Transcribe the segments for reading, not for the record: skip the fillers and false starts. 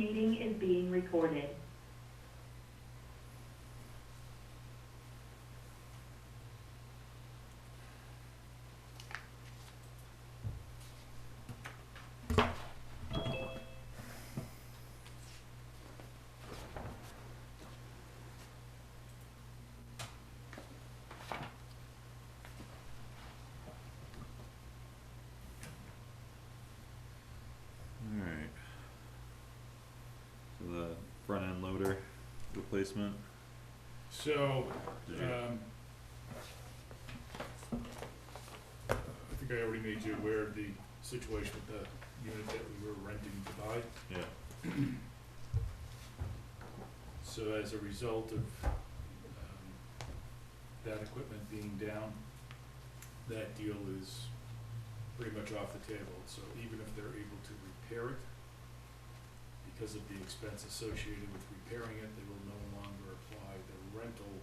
meeting is being recorded. Alright. So the front end loader replacement, So, Did you- I think I already made you aware of the situation with the unit that we were renting to buy. yeah, So as a result of, that equipment being down, that deal is pretty much off the table. So even if they're able to repair it, because of the expense associated with repairing it, they will no longer apply the rental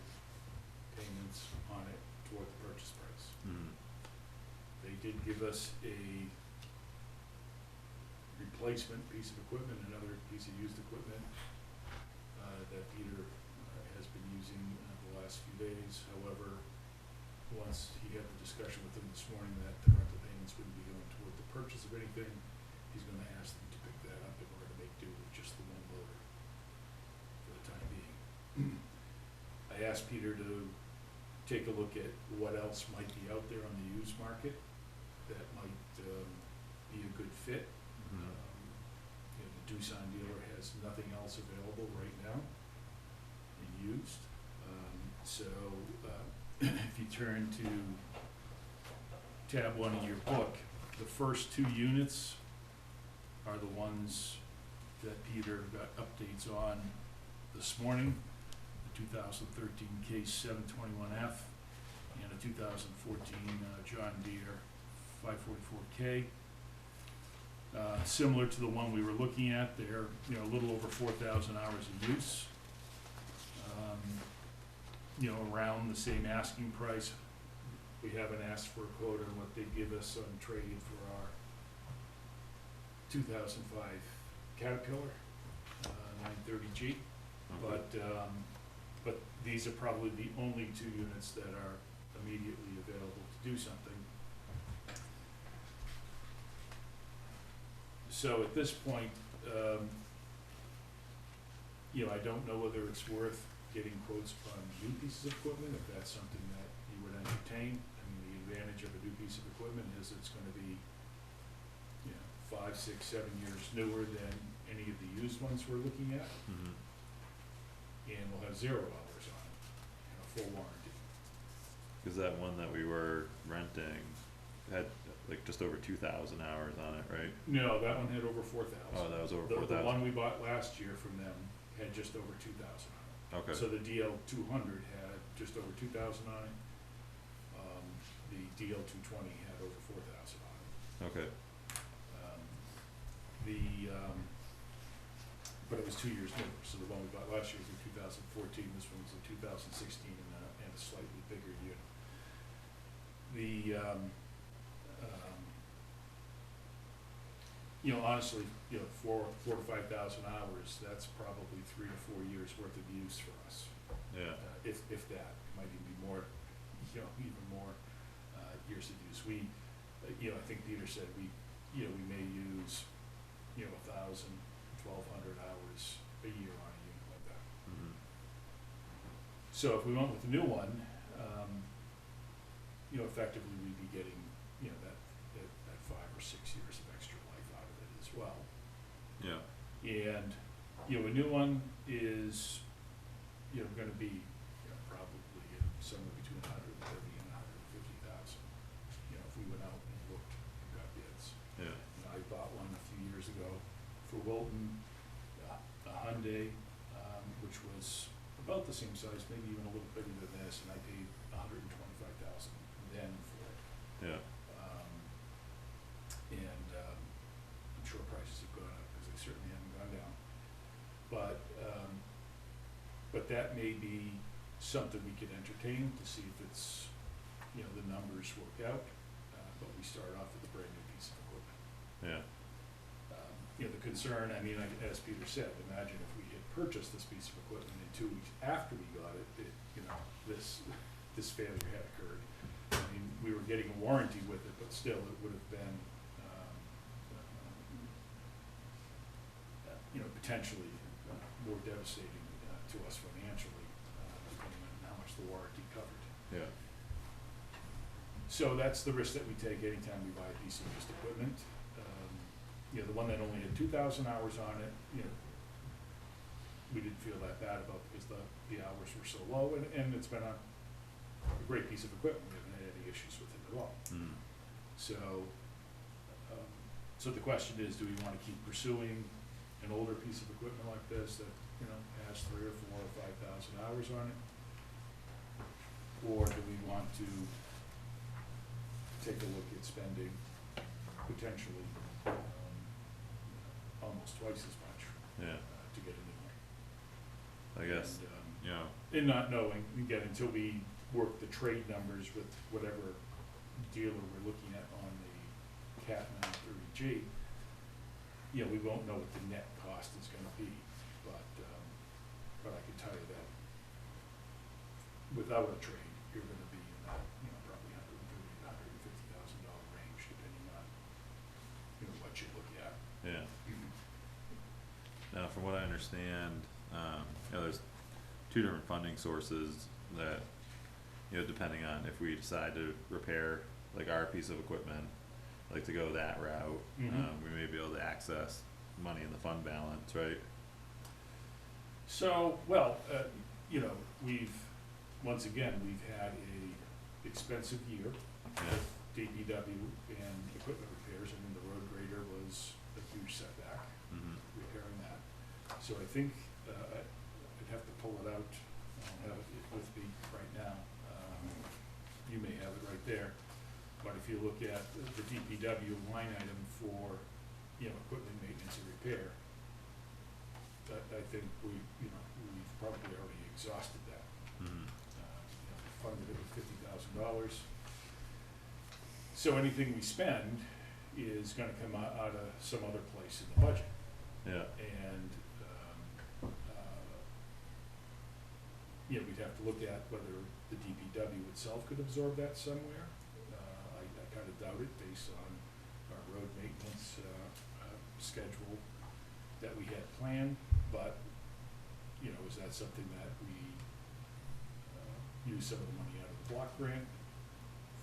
payments on it toward the purchase price. They did give us a replacement piece of equipment, another piece of used equipment, that Peter has been using the last few days. However, once he had the discussion with them this morning that the rental payments wouldn't be going toward the purchase of anything, he's gonna ask them to pick that up, and we're gonna make do with just the one loader for the time being. I asked Peter to take a look at what else might be out there on the used market that might be a good fit. You know, the Doosan dealer has nothing else available right now in used. If you turn to tab 1 of your book, the first 2 units are the ones that Peter got updates on this morning. The 2013 Case 721F and a 2014 John Deere 544K. Similar to the one we were looking at, they're a little over 4,000 hours in use. Around the same asking price. We haven't asked for a quote on what they give us on trade for our 2005 Caterpillar 930G. But these are probably the only 2 units that are immediately available to do something. So at this point, I don't know whether it's worth getting quotes on new pieces of equipment, if that's something that you would entertain. I mean, the advantage of a new piece of equipment is it's gonna be, 5, 6, 7 years newer than any of the used ones we're looking at, and we'll have 0 hours on it, and a full warranty. cause that one that we were renting had like just over 2,000 hours on it, right? No, that one had over 4,000. Oh, that was over The 4,000, one we bought last year from them had just over 2,000 on it. okay, So the DL 200 had just over 2,000 on it. The DL 220 had over 4,000 on it. okay, But it was 2 years newer, so the one we bought last year was in 2014, this one was in 2016, and a slightly bigger unit. Honestly, 4 to 5,000 hours, that's probably 3 to 4 years worth of use for us. yeah, If that, it might even be more, even more, years of use. I think Peter said we may use, 1,000, 1,200 hours a year on a unit like that. So if we went with the new one, effectively we'd be getting, that 5 or 6 years of extra life out of it as well. yeah, And, a new one is, gonna be, probably somewhere between 130 and 150,000. If we went out and looked and got bids. yeah, I bought one a few years ago for Wilton, a Hyundai, which was about the same size, maybe even a little bigger than this, and I paid 125,000 then for it. yeah, I'm sure prices have gone up, because they certainly haven't gone down. But that may be something we could entertain to see if it's, the numbers work out, but we start off with a brand new piece of equipment. yeah, you know, the concern, I mean, like, as Peter said, imagine if we had purchased this piece of equipment and 2 weeks after we got it, you know, this failure had occurred. I mean, we were getting a warranty with it, but still, it would have been, you know, potentially more devastating to us financially, depending on how much the warranty covered. Yeah. So that's the risk that we take anytime we buy a piece of used equipment. You know, the one that only had 2,000 hours on it, you know, we didn't feel that bad about because the hours were so low, and it's been a great piece of equipment. We haven't had any issues with it at all. Mm. So, so the question is, do we wanna keep pursuing an older piece of equipment like this that, you know, has 3,000 or 4,000 or 5,000 hours on it? Or do we want to take a look at spending potentially, almost twice as much, Yeah, to get a new one? I guess, And, you know, and not knowing, again, until we work the trade numbers with whatever dealer we're looking at on the Cat 930G, you know, we won't know what the net cost is gonna be, but I can tell you that without a trade, you're gonna be in that, you know, probably $130,000 to $150,000 range, depending on, you know, what you look at. yeah. Now, from what I understand, you know, there's 2 different funding sources that, you know, depending on if we decide to repair, like, our piece of equipment, like to go that route, Mhm. we may be able to access money in the fund balance, right? So, well, you know, once again, we've had a expensive year Yeah, with DPW and equipment repairs. I mean, the road grader was a huge setback, repairing that. So I think, I'd have to pull it out, I don't have it with me right now. You may have it right there, but if you look at the DPW line item for, you know, equipment maintenance and repair, I think we've probably already exhausted that. mhm, You know, funded it with $50,000. So anything we spend is gonna come out of some other place in the budget. yeah, And, you know, we'd have to look at whether the DPW itself could absorb that somewhere. I kinda doubt it based on our road maintenance, schedule that we had planned, but, you know, is that something that we, use some of the money out of the block grant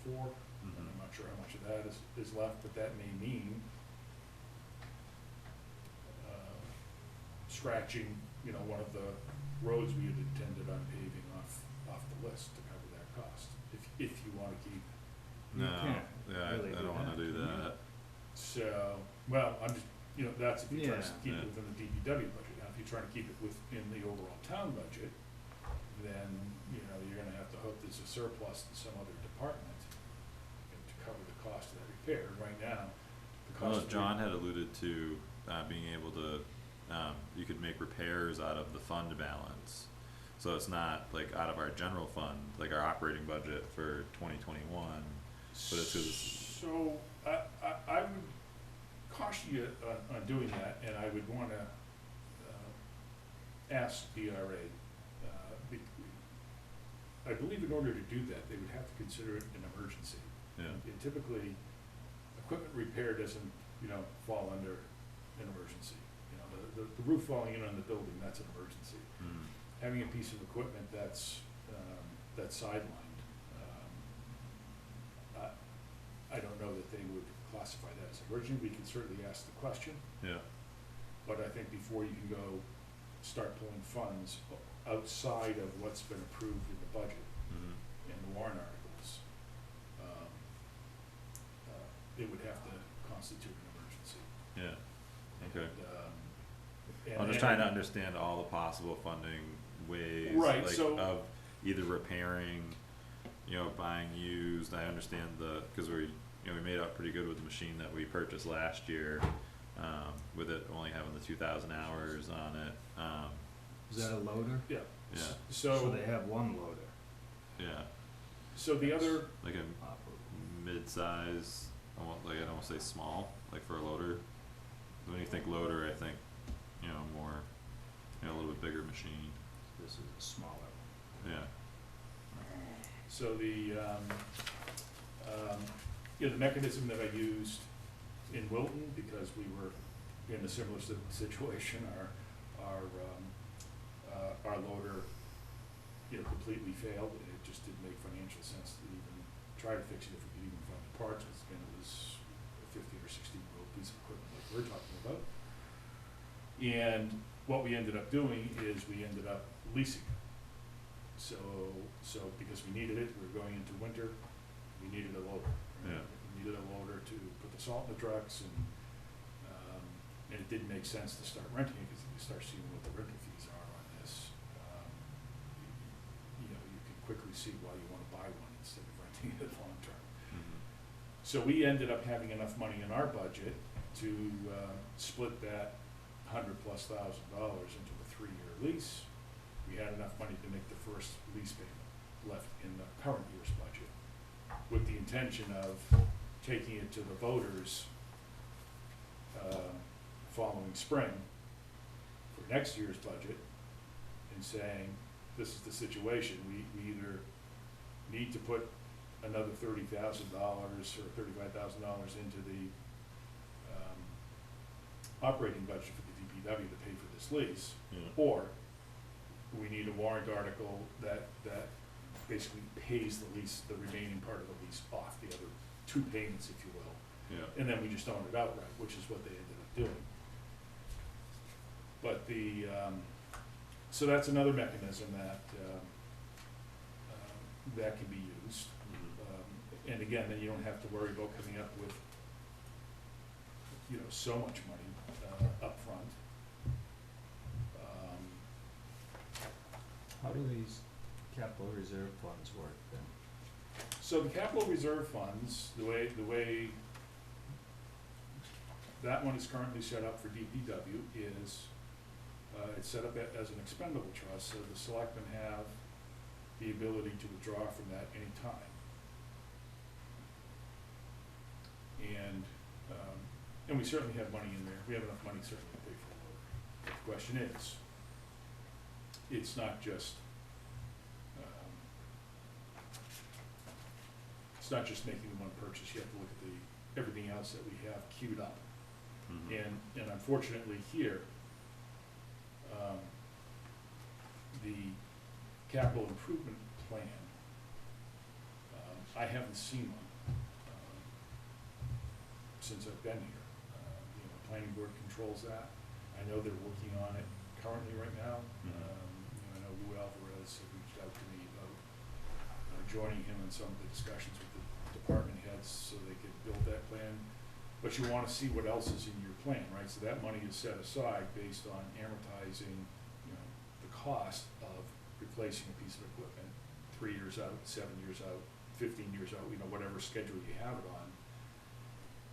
for? And I'm mhm, not sure how much of that is left, but that may mean, scratching, you know, one of the roads we had intended on paving off the list to cover that cost, if you wanna keep. You no, can't yeah, really I do don't wanna that, do can you? that, So, well, I'm just, you know, that's if you're trying to Yeah. keep Yeah. it within the DPW budget. Now, if you're trying to keep it within the overall town budget, then, you know, you're gonna have to hope there's a surplus in some other department to cover the cost of that repair. Right now, the well, cost of. John had alluded to, being able to, you could make repairs out of the fund balance. So it's not like out of our general fund, like our operating budget for 2021, but it's 'cause So, I would caution you on doing that, and I would wanna, ask DRA, be- I believe in order to do that, they would have to consider it an emergency. yeah, And typically, equipment repair doesn't, you know, fall under an emergency. You know, the roof falling in on the building, that's an emergency. mhm, Having a piece of equipment that's sidelined, I don't know that they would classify that as emergency. We can certainly ask the question, yeah, but I think before you can go start pulling funds outside of what's been approved in the budget mhm, and the warrant articles, it would have to constitute an emergency. yeah, okay. I'm just trying to understand all the possible funding ways, Right, like, so- of either repairing, you know, buying used. I understand cause we made out pretty good with the machine that we purchased last year, with it only having the 2,000 hours on it, Is that a loader? Yeah. Yeah. So So, they have one loader yeah, so the other, like a operable. mid-size, I don't wanna say small, like for a loader, When you think loader, I think, you know, more, you know, a little bit bigger machine, This is a smaller one. yeah. So the mechanism that I used in Wilton, because we were in a similar situation, our loader, you know, completely failed, and it just didn't make financial sense to even try to fix it if we could even find the parts, because again, it was a 15 or 16-year-old piece of equipment like we're talking about. And what we ended up doing is we ended up leasing it. So because we needed it, we were going into winter, we needed a loader. Right? Yeah. We needed a loader to put the salt in the trucks, and it didn't make sense to start renting it, because if you start seeing what the rental fees are on this, you know, you can quickly see why you wanna buy one instead of renting it long term. Mhm. So we ended up having enough money in our budget to split that $100,000+ into a 3-year lease. We had enough money to make the first lease payment left in the current year's budget, with the intention of taking it to the voters following spring for next year's budget and saying, this is the situation, we either need to put another $30,000 or $35,000 into the operating budget for the DPW to pay for this lease, Yeah. or we need a warrant article that basically pays the lease, the remaining part of the lease off, the other 2 payments, if you will. Yeah. And then we just own it outright, which is what they ended up doing. But so that's another mechanism that can be used. Mhm. And again, then you don't have to worry about coming up with, you know, so much money upfront. How do these capital reserve funds work then? So the capital reserve funds, the way that one is currently set up for DPW is, it's set up as an expendable trust, so the selectmen have the ability to withdraw from that any time. And we certainly have money in there, we have enough money certainly to pay for the loader. The question is, it's not just making the one purchase, you have to look at everything else that we have queued up. Mhm. And unfortunately here, the capital improvement plan, I haven't seen one since I've been here. You know, planning board controls that. I know they're working on it currently right now. Mhm. You know, I know Lou Alvarez had reached out to me about joining him in some of the discussions with the department heads so they could build that plan. But you wanna see what else is in your plan, right? So that money is set aside based on amortizing, you know, the cost of replacing a piece of equipment 3 years out, 7 years out, 15 years out, you know, whatever schedule you have it on.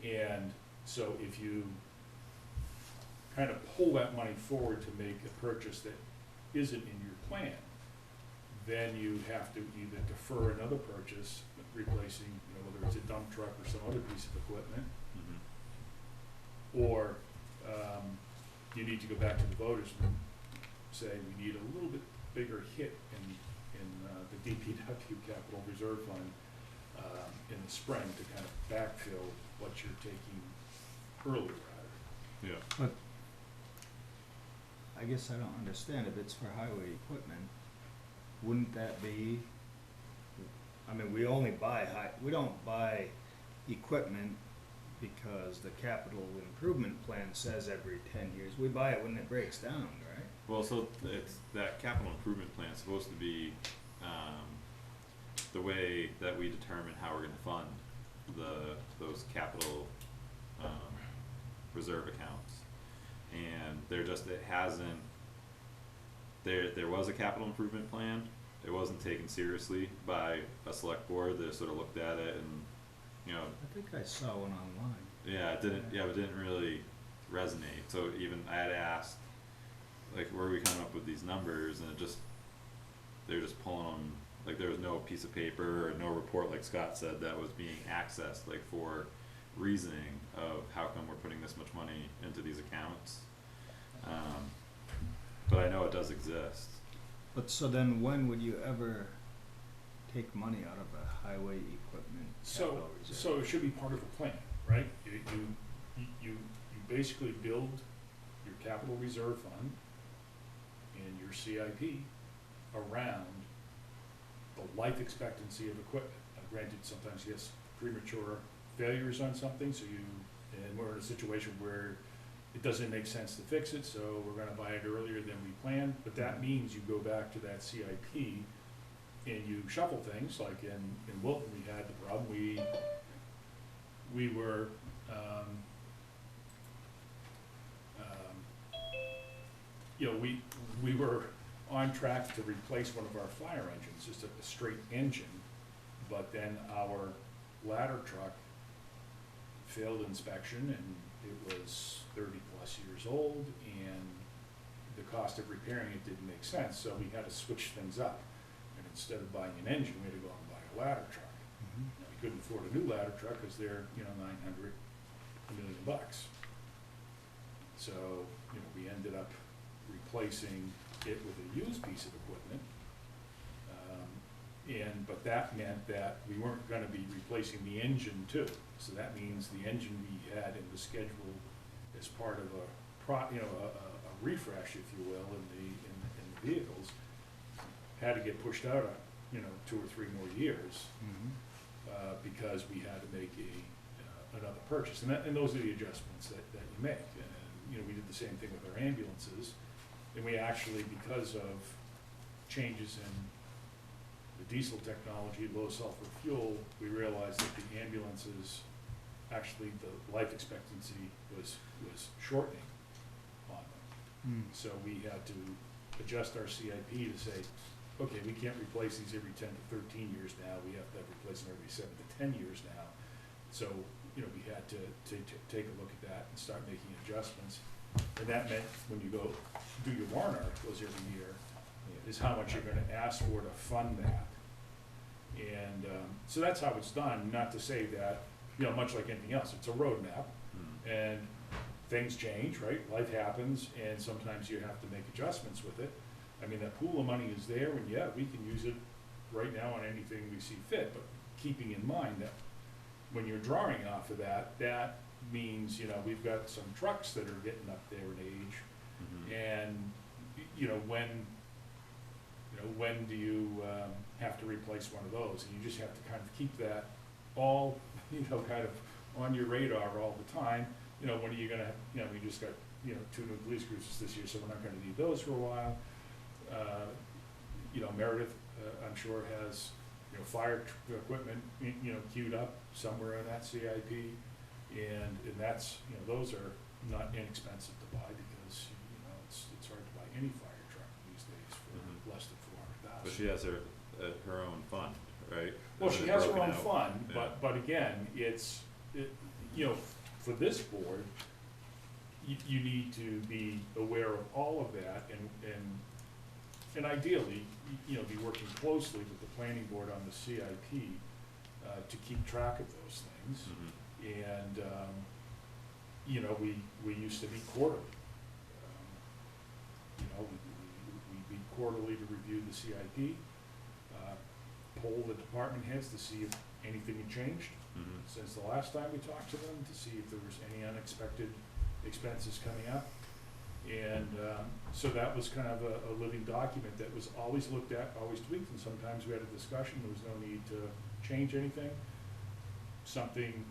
And so if you kind of pull that money forward to make a purchase that isn't in your plan, then you have to either defer another purchase, replacing, you know, whether it's a dump truck or some other piece of equipment, Mhm. or you need to go back to the voters and say, we need a little bit bigger hit in the DPW capital reserve fund in the spring to kind of backfill what you're taking earlier out of it. Yeah. But I guess I don't understand, if it's for highway equipment, wouldn't that be, I mean, we only buy we don't buy equipment because the capital improvement plan says every 10 years, we buy it when it breaks down, right? Well, so it's, that capital improvement plan is supposed to be, the way that we determine how we're gonna fund those capital, reserve accounts. And it hasn't, there was a capital improvement plan, it wasn't taken seriously by a select board that sort of looked at it and, you know, I think I saw one online. yeah, it didn't really resonate, so even I had asked, like, where are we coming up with these numbers, and they're just pulling them, like, there was no piece of paper or no report, like Scott said, that was being accessed, like, for reasoning of how come we're putting this much money into these accounts. But I know it does exist. But so then when would you ever take money out of a highway equipment capital reserve? So it should be part of the plan, right? You basically build your capital reserve fund and your CIP around the life expectancy of equipment. Now, granted, sometimes you have premature failures on something, and we're in a situation where it doesn't make sense to fix it, so we're gonna buy it earlier than we planned, but that means you go back to that CIP and you shuffle things, like in Wilton, we had the problem, we were, we were on track to replace one of our fire engines, just a straight engine, but then our ladder truck failed inspection, and it was 30+ years old, and the cost of repairing it didn't make sense, so we had to switch things up. And instead of buying an engine, we had to go out and buy a ladder truck. Mhm. Now, we couldn't afford a new ladder truck because they're, $900, $1 million. So, we ended up replacing it with a used piece of equipment. But that meant that we weren't gonna be replacing the engine too. So that means the engine we had in the schedule as part of a refresh, if you will, in the vehicles, had to get pushed out, 2 or 3 more years, Mhm. because we had to make another purchase. And those are the adjustments that you make. And, we did the same thing with our ambulances. And we actually, because of changes in the diesel technology, low sulfur fuel, we realized that the ambulances, actually the life expectancy was shortening on them. Mm. So we had to adjust our CIP to say, okay, we can't replace these every 10 to 13 years now, we have to replace them every 7 to 10 years now. So, we had to take a look at that and start making adjustments. And that meant when you go do your warrant articles every year, is how much you're gonna ask for to fund that. And, so that's how it's done, not to say that, much like anything else, it's a roadmap, and things change, right? Life happens, and sometimes you have to make adjustments with it. I mean, that pool of money is there, and yeah, we can use it right now on anything we see fit, but keeping in mind that when you're drawing off of that, that means, we've got some trucks that are getting up there in age, Mhm. and, when do you, have to replace one of those? And you just have to kind of keep that all, kind of on your radar all the time. When are you gonna, we just got, 2 new police cruisers this year, so we're not gonna need those for a while. Meredith, I'm sure has, fire equipment, queued up somewhere in that CIP. And that's, those are not inexpensive to buy because, it's hard to buy any fire truck these days for Mhm. less than $400,000. But she has her own fund, right? Well, Is she it has her broken own out? fund, Yeah. but again, for this board, you need to be aware of all of that and ideally, be working closely with the planning board on the CIP, to keep track of those things. Mhm. And, we used to meet quarterly. We meet quarterly to review the CIP, poll the department heads to see if anything had changed Mhm. since the last time we talked to them, to see if there was any unexpected expenses coming up. And, so that was kind of a living document that was always looked at, always tweaked, and sometimes we had a discussion, there was no need to change anything. Something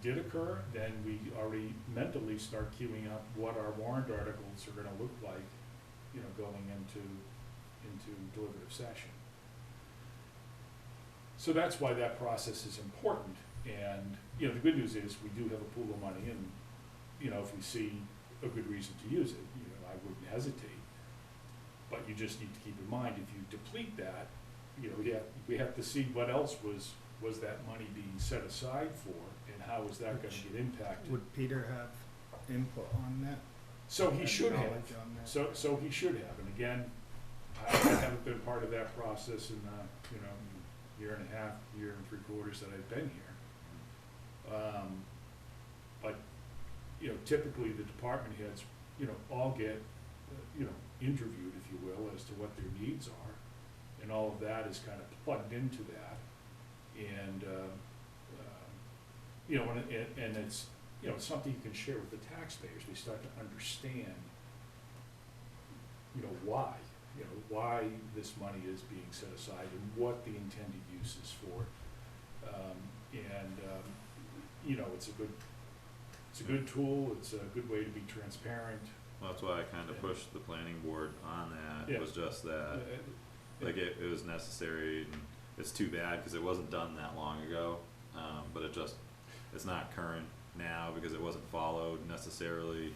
did occur, then we already mentally start queuing up what our warrant articles are gonna look like, going into deliberative session. So that's why that process is important, and, the good news is, we do have a pool of money, and, if we see a good reason to use it, I wouldn't hesitate. But you just need to keep in mind, if you deplete that, we have to see what else was that money being set aside for, and how is that gonna get impacted? Would Peter have input on that? So he Have should have. knowledge on that? So he should have, and again, I haven't been part of that process in, year and a half, year and 3/4 that I've been here. typically the department heads, all get, interviewed, if you will, as to what their needs are. And all of that is kind of plugged into that. And, and it's, it's something you can share with the taxpayers. They start to understand, why, this money is being set aside and what the intended use is for. It's a good tool, it's a good way to be transparent. Well, that's why I kinda pushed the planning board on that, Yeah. was just that, like, it was necessary, and it's too bad, cause it wasn't done that long ago, but it's not current now, because it wasn't followed necessarily,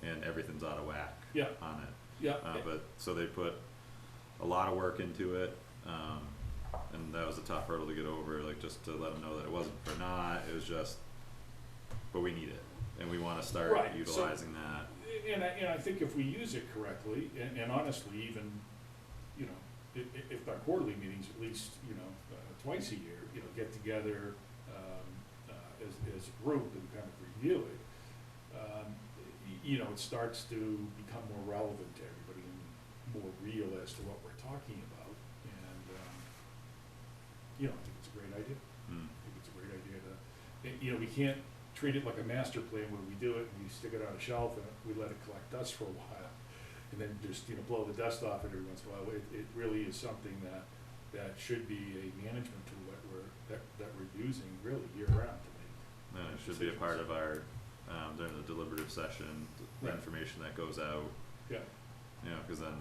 and everything's out of whack Yeah. on it. Yeah, But, so they put a lot of work into it, and that was a tough hurdle to get over, like, just to let them know that it wasn't for naught, it was just, but we need it, and we wanna start Right, so- utilizing that. and I think if we use it correctly, and honestly, even, if our quarterly meetings, at least, twice a year, get together, as a group and kind of review it, it starts to become more relevant to everybody and more real as to what we're talking about. And, I think it's a great idea. Mm. I think it's a great idea to, we can't treat it like a master plan where we do it and we stick it on a shelf and we let it collect dust for a while. And then just, blow the dust off it every once in a while. It really is something that should be a management tool that we're using really year round to make. And it should be a part of our, during the deliberative session, the Right. information that goes out, Yeah, cause then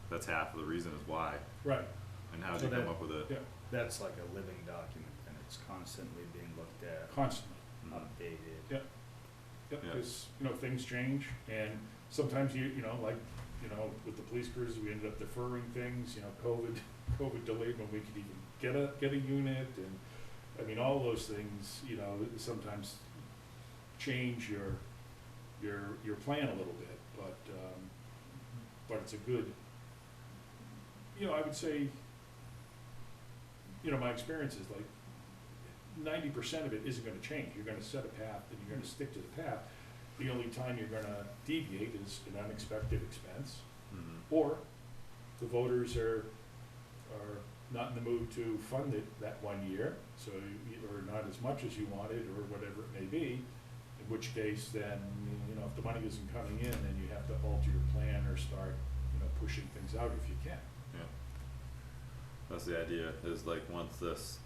that's half of the reason is why, right, and how do So you come that- up with it? yeah, That's like a living document, and it's constantly being looked at, constantly. Mm. updated. Yep, Yeah. because, things change, and sometimes with the police cruisers, we ended up deferring things, COVID delayed when we could even get a unit, and, I mean, all those things, sometimes change your plan a little bit, but it's a good, I would say, my experience is like 90% of it isn't gonna change. You're gonna set a path and you're gonna stick to the path. The only time you're gonna deviate is an unexpected expense, Mhm. or the voters are not in the mood to fund it that 1 year, so or not as much as you wanted, or whatever it may be, in which case then, if the money isn't coming in, then you have to alter your plan or start, pushing things out if you can. Yeah. That's the idea, is like, once this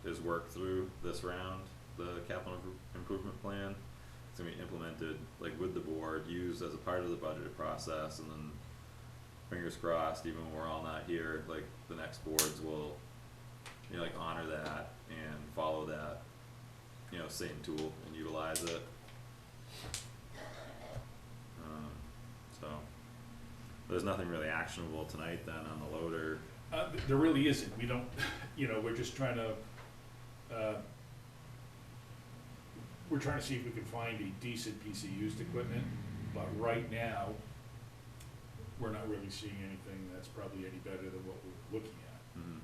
is worked through this round, the capital improvement plan, it's gonna be implemented, like, with the board, used as a part of the budget process, and then, fingers crossed, even when we're all not here, like, the next boards will, like, honor that and follow that, same tool and utilize it. So, there's nothing really actionable tonight then on the loader. There really isn't, we don't, we're just trying to, we're trying to see if we can find a decent piece of used equipment, but right now, we're not really seeing anything that's probably any better than what we're looking at. Mhm.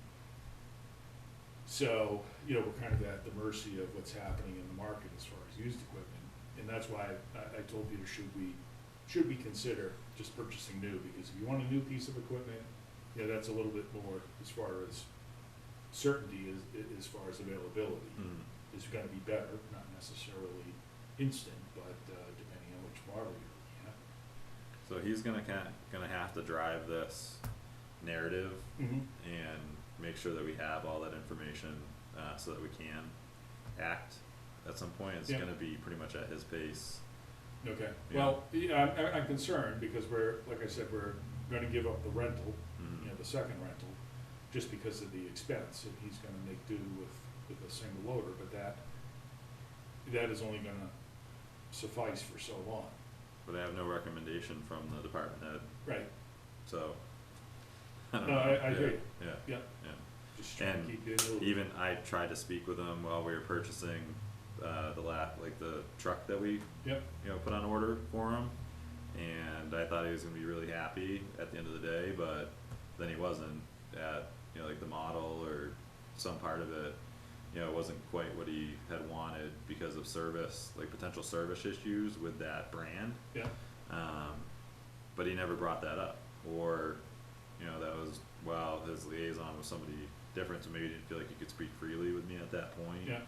So, we're kind of at the mercy of what's happening in the market as far as used equipment, and that's why I told Peter, should we consider just purchasing new, because if you want a new piece of equipment, that's a little bit more as far as certainty as far as availability Mhm. is gonna be better, not necessarily instant, but, depending on which model you're looking at. So he's gonna have to drive this narrative and make sure that we have all that information, so that we can act at some point. It's Yeah. gonna be pretty much at his pace. Okay, Yeah. well, I'm concerned, because like I said, we're gonna give up the rental, Mhm. the second rental, just because of the expense, and he's gonna make do with a single loader, but that is only gonna suffice for so long. But I have no recommendation from the department head, Right, so. I don't No, know. I hear you. Yeah, yeah, yeah. just trying to And keep you in the loop. Even I tried to speak with him while we were purchasing, the truck that we, Yep, put on order for him. And I thought he was gonna be really happy at the end of the day, but then he wasn't at, like, the model or some part of it. you know, it wasn't quite what he had wanted because of service, like potential service issues with that brand. Yeah, But he never brought that up, or, you know, that was, while his liaison was somebody different, so maybe he didn't feel like he could speak freely with me at that point yeah,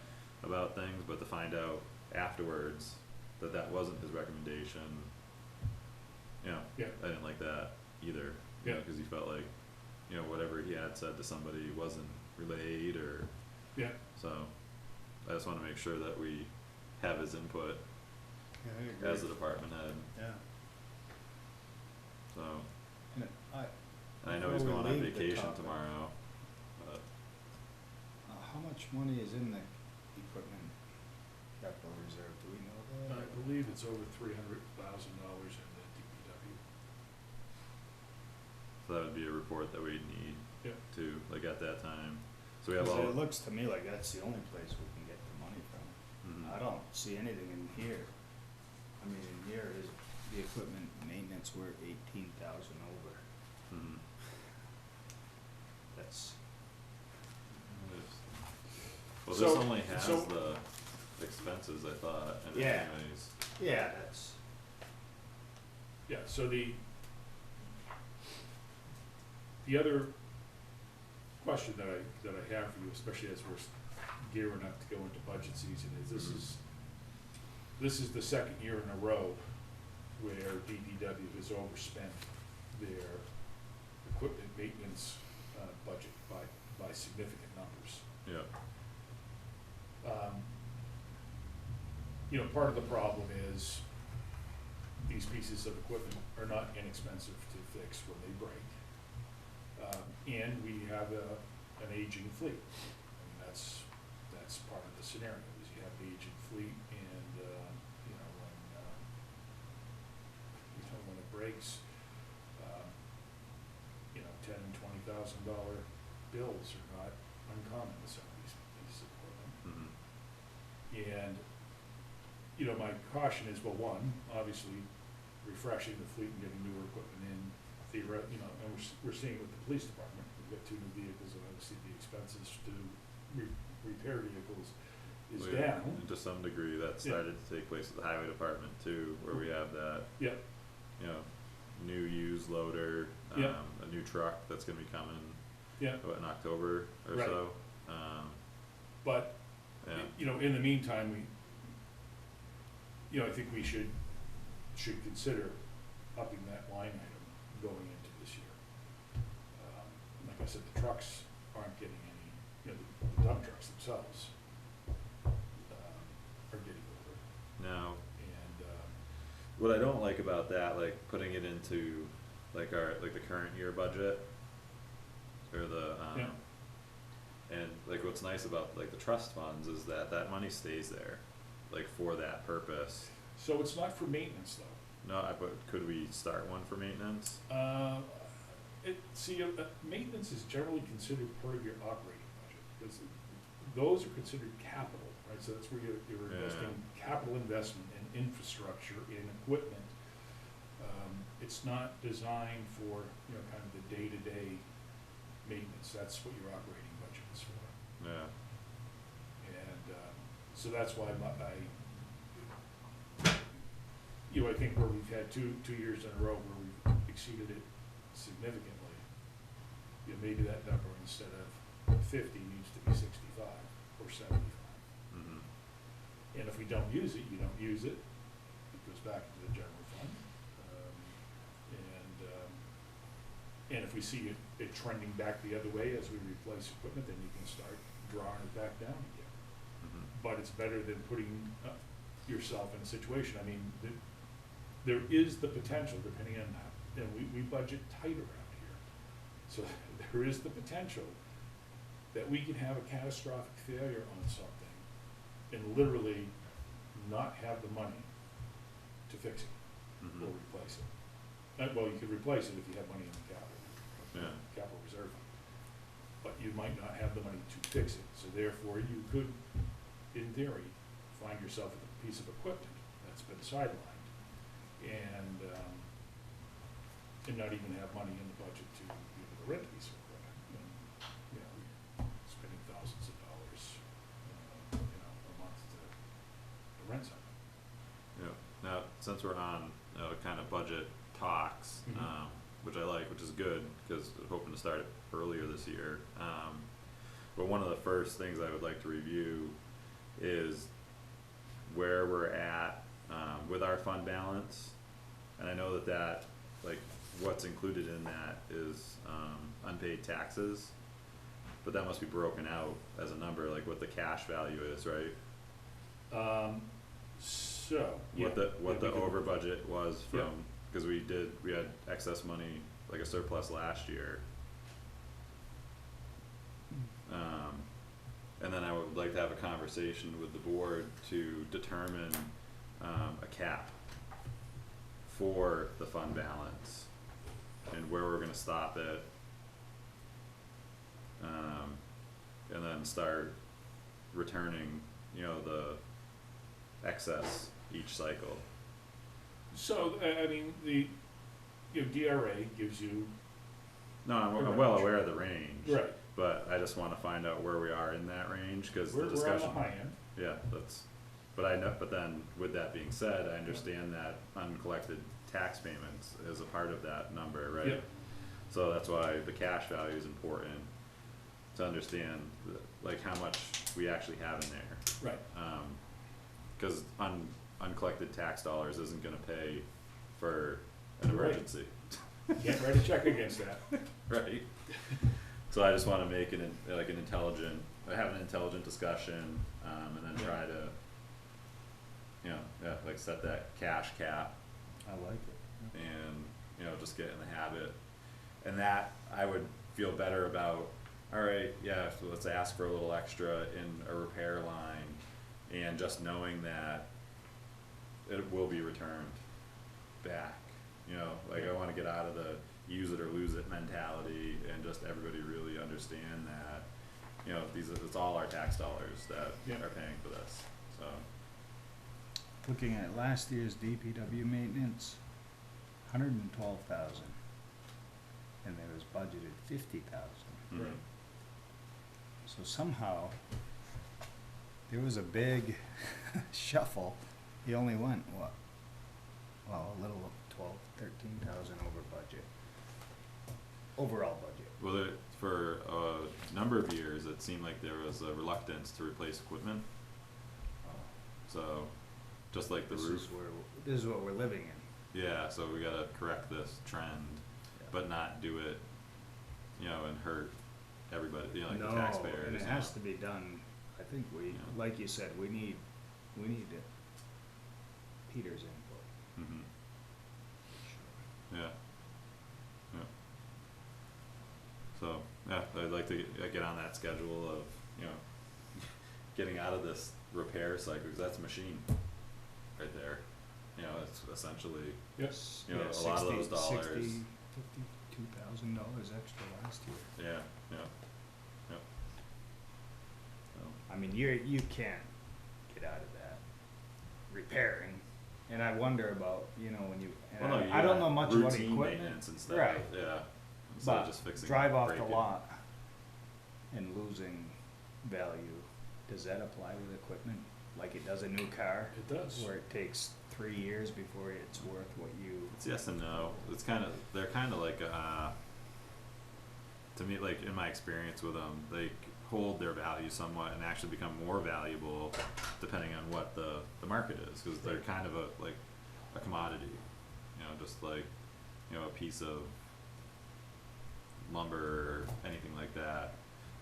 about things, but to find out afterwards that that wasn't his recommendation, you know, yeah, I didn't like that either, you know, Yeah. cause he felt like, you know, whatever he had said to somebody wasn't relayed, or, yeah, so, I just wanna make sure that we have his input Yeah, as the department head, Yeah. so, And and I know he's Before we going on leave the vacation topic. tomorrow, but, how much money is in the equipment capital reserve, do we know I that? believe it's over $300,000 in the DPW. so that would be a report that we'd need Yeah. to, like, at that time, so we have 'Cause all. it looks to me like that's the only place we can get the money from. Mhm. I don't see anything in here. I mean, in here is the equipment maintenance, we're 18,000 over. Mhm. That's, Well, So- this only has so- the expenses, I thought, and Yeah. anyways, yeah, that's, Yeah, so the other question that I have for you, especially as we're gearing up to go into budget season, is this is the second year in a row where DPW has overspent their equipment maintenance, budget by significant numbers. yeah, You know, part of the problem is these pieces of equipment are not inexpensive to fix when they break. And we have an aging fleet. I mean, that's part of the scenario, is you have the aging fleet and, you know, when it breaks, you know, $10,000-$20,000 bills are not uncommon with some of these pieces of equipment. mhm, And, you know, my caution is, well, one, obviously refreshing the fleet and getting newer equipment in, you know, and we're seeing it with the police department. We've got 2 new vehicles, and obviously the expenses to repair vehicles is Well, yeah, down. and to some degree, that Yeah. started to take place at the highway department too, where we have that, Yeah, you know, new used loader, Yeah. a new truck that's gonna be coming, yeah, what, in October or Right. so, but, yeah, you know, in the meantime, you know, I think we should consider upping that line item going into this year. Like I said, the trucks aren't getting any, you know, the dump trucks themselves, are getting older, now, and, what I don't like about that, like, putting it into, like, like, the current year budget, or the, Yeah. and, like, what's nice about, like, the trust funds is that that money stays there, like, for that purpose. so it's not for maintenance though. No, but could we start one for maintenance? Maintenance is generally considered part of your operating budget, because those are considered capital, right? So that's where you're investing capital investment in infrastructure, in equipment. It's not designed for, you know, kind of the day-to-day maintenance, that's what your operating budget is for. Yeah, And, so that's why you know, I think where we've had two years in a row where we've exceeded it significantly, you know, maybe that number instead of 50 needs to be 65 or 75. mhm, And if we don't use it, you don't use it, it goes back into the general fund. And if we see it trending back the other way as we replace equipment, then you can start drawing it back down again. mhm, But it's better than putting yourself in a situation, I mean, there is the potential, depending on how, and we budget tight around here. So there is the potential that we can have a catastrophic failure on something and literally not have the money to fix it or mhm, replace it. Well, you could replace it if you have money in the yeah, capital reserve fund. But you might not have the money to fix it, so therefore you could, in theory, find yourself with a piece of equipment that's been sidelined and not even have money in the budget to be able to rent a piece of equipment. And, you know, you're spending thousands of dollars since we're on, kind of budget talks, Mhm. which I like, which is good, cause I'm hoping to start it earlier this year. But one of the first things I would like to review is where we're at, with our fund balance. And I know that, like, what's included in that is, unpaid taxes. But that must be broken out as a number, like what the cash value is, right? So, yeah. What the yeah, we could- over budget was Yeah. from, cause we had excess money, like a surplus last year. And then I would like to have a conversation with the board to determine, a cap for the fund balance and where we're gonna stop it. And then start returning, the excess each cycle. So, I mean, DRA gives you, No, I'm The well range. aware of the range. right, But I just wanna find out where we are in that range, cause the we're on the discussion, high end. yeah, but then, with that being said, I understand that uncollected tax payments is a part of that number, right? Yep. So that's why the cash value is important, to understand, like, how much we actually have in there. Right, Cause uncollected tax dollars isn't gonna pay for an Right. emergency. you can't write a check against that. Right. So I just wanna make have an intelligent discussion, and then Yeah. try to, like set that cash cap I like it. and, just get in the habit. And that, I would feel better about, alright, yeah, so let's ask for a little extra in a repair line, and just knowing that it will be returned back, like I wanna get out of the use it or lose it mentality, and just everybody really understand that, it's all our tax dollars that Yeah. are paying for this, so. Looking at last year's DPW maintenance, 112,000. And there was budgeted 50,000. mhm. Right. So somehow, there was a big shuffle. He only went, what? Well, a little 12, 13,000 over budget. Overall budget. Well, for a number of years, it seemed like there was a reluctance to replace equipment, so, just like the roof. This is what we're living in. Yeah, so we gotta correct this trend, but not do it, and hurt everybody, like the taxpayers. No, and it has to be done, I think Yeah. like you said, we need it. Peter's input. Mhm, yeah. Yeah. So, yeah, I'd like to get on that schedule of, getting out of this repair cycle, cause that's a machine right there. It's essentially, Yes. a lot of those dollars. $52,000 extra last year. Yeah. So, I mean, you can't get out of that repairing, and I wonder about, when you, and well, no, you I don't got know much about routine equipment. maintenance instead Right. of, instead of But just fixing. drive off the breaking. lot and losing value, does that apply with equipment, like it does a new car? It does. Where it takes 3 years before it's worth what you, It's yes and no. They're kinda like, to me, like in my experience with them, they hold their value somewhat and actually become more valuable depending on what the market is, cause they're kind of a commodity, just like, a piece of lumber or anything like that.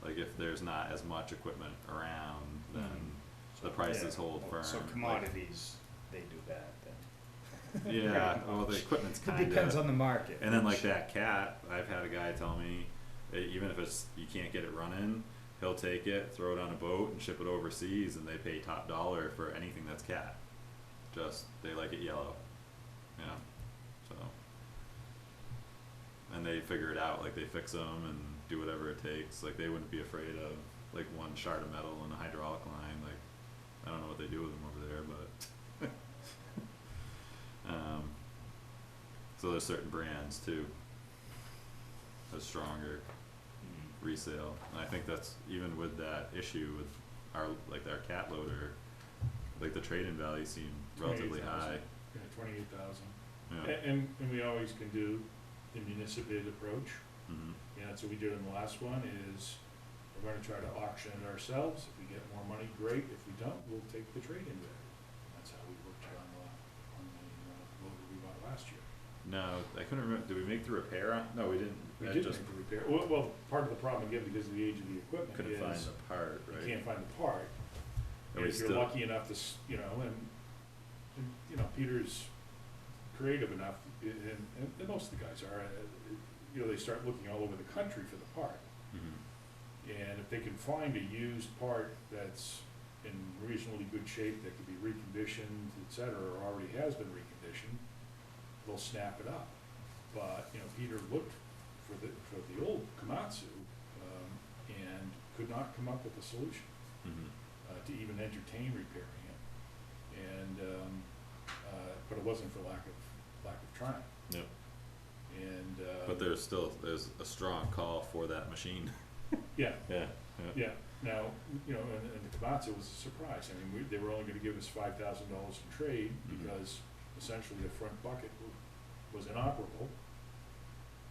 Like if there's not as much equipment around, then the prices hold firm. so like- commodities, they do that then. Yeah, well, the equipment's It kinda. depends on the market. And then like that cat, I've had a guy tell me, even if you can't get it running, he'll take it, throw it on a boat and ship it overseas, and they pay top dollar for anything that's cat. Just, they like it yellow, so. And they figure it out, like they fix them and do whatever it takes, like they wouldn't be afraid of like one shard of metal in a hydraulic line, like, I don't know what they do with them over there, but. So there's certain brands too, that's stronger resale, and I think that's even with that issue with our cat loader, like the trade-in value seemed relatively high, 28,000. 28,000. Yeah, And we always can do the municipal approach. mhm, Yeah, that's what we did in the last one, is we're gonna try to auction it ourselves. If we get more money, great. If we don't, we'll take the trade-in value. That's how we worked it on the loader we bought last year. no, I couldn't remember, did we make the repair on, no, we didn't, We that did just make the repair. Well, part of the problem again, because of the age of the equipment, couldn't find is the part, you right? can't find the part. And And we if you're still- lucky enough to, you know, Peter's creative enough, and most of the guys are, you know, they start looking all over the country for the part. Mhm, And if they can find a used part that's in reasonably good shape, that could be reconditioned, et cetera, or already has been reconditioned, they'll snap it up. But, you know, Peter looked for the old Komatsu, and could not come up with a solution, mhm, to even entertain repairing it. And, but it wasn't for lack of trying. yep, And, but there's a strong call for that machine, yeah, yeah, yeah, yeah. Now, you know, and the Komatsu was a surprise. I mean, they were only gonna give us $5,000 in trade, Mhm. because essentially the front bucket was inoperable.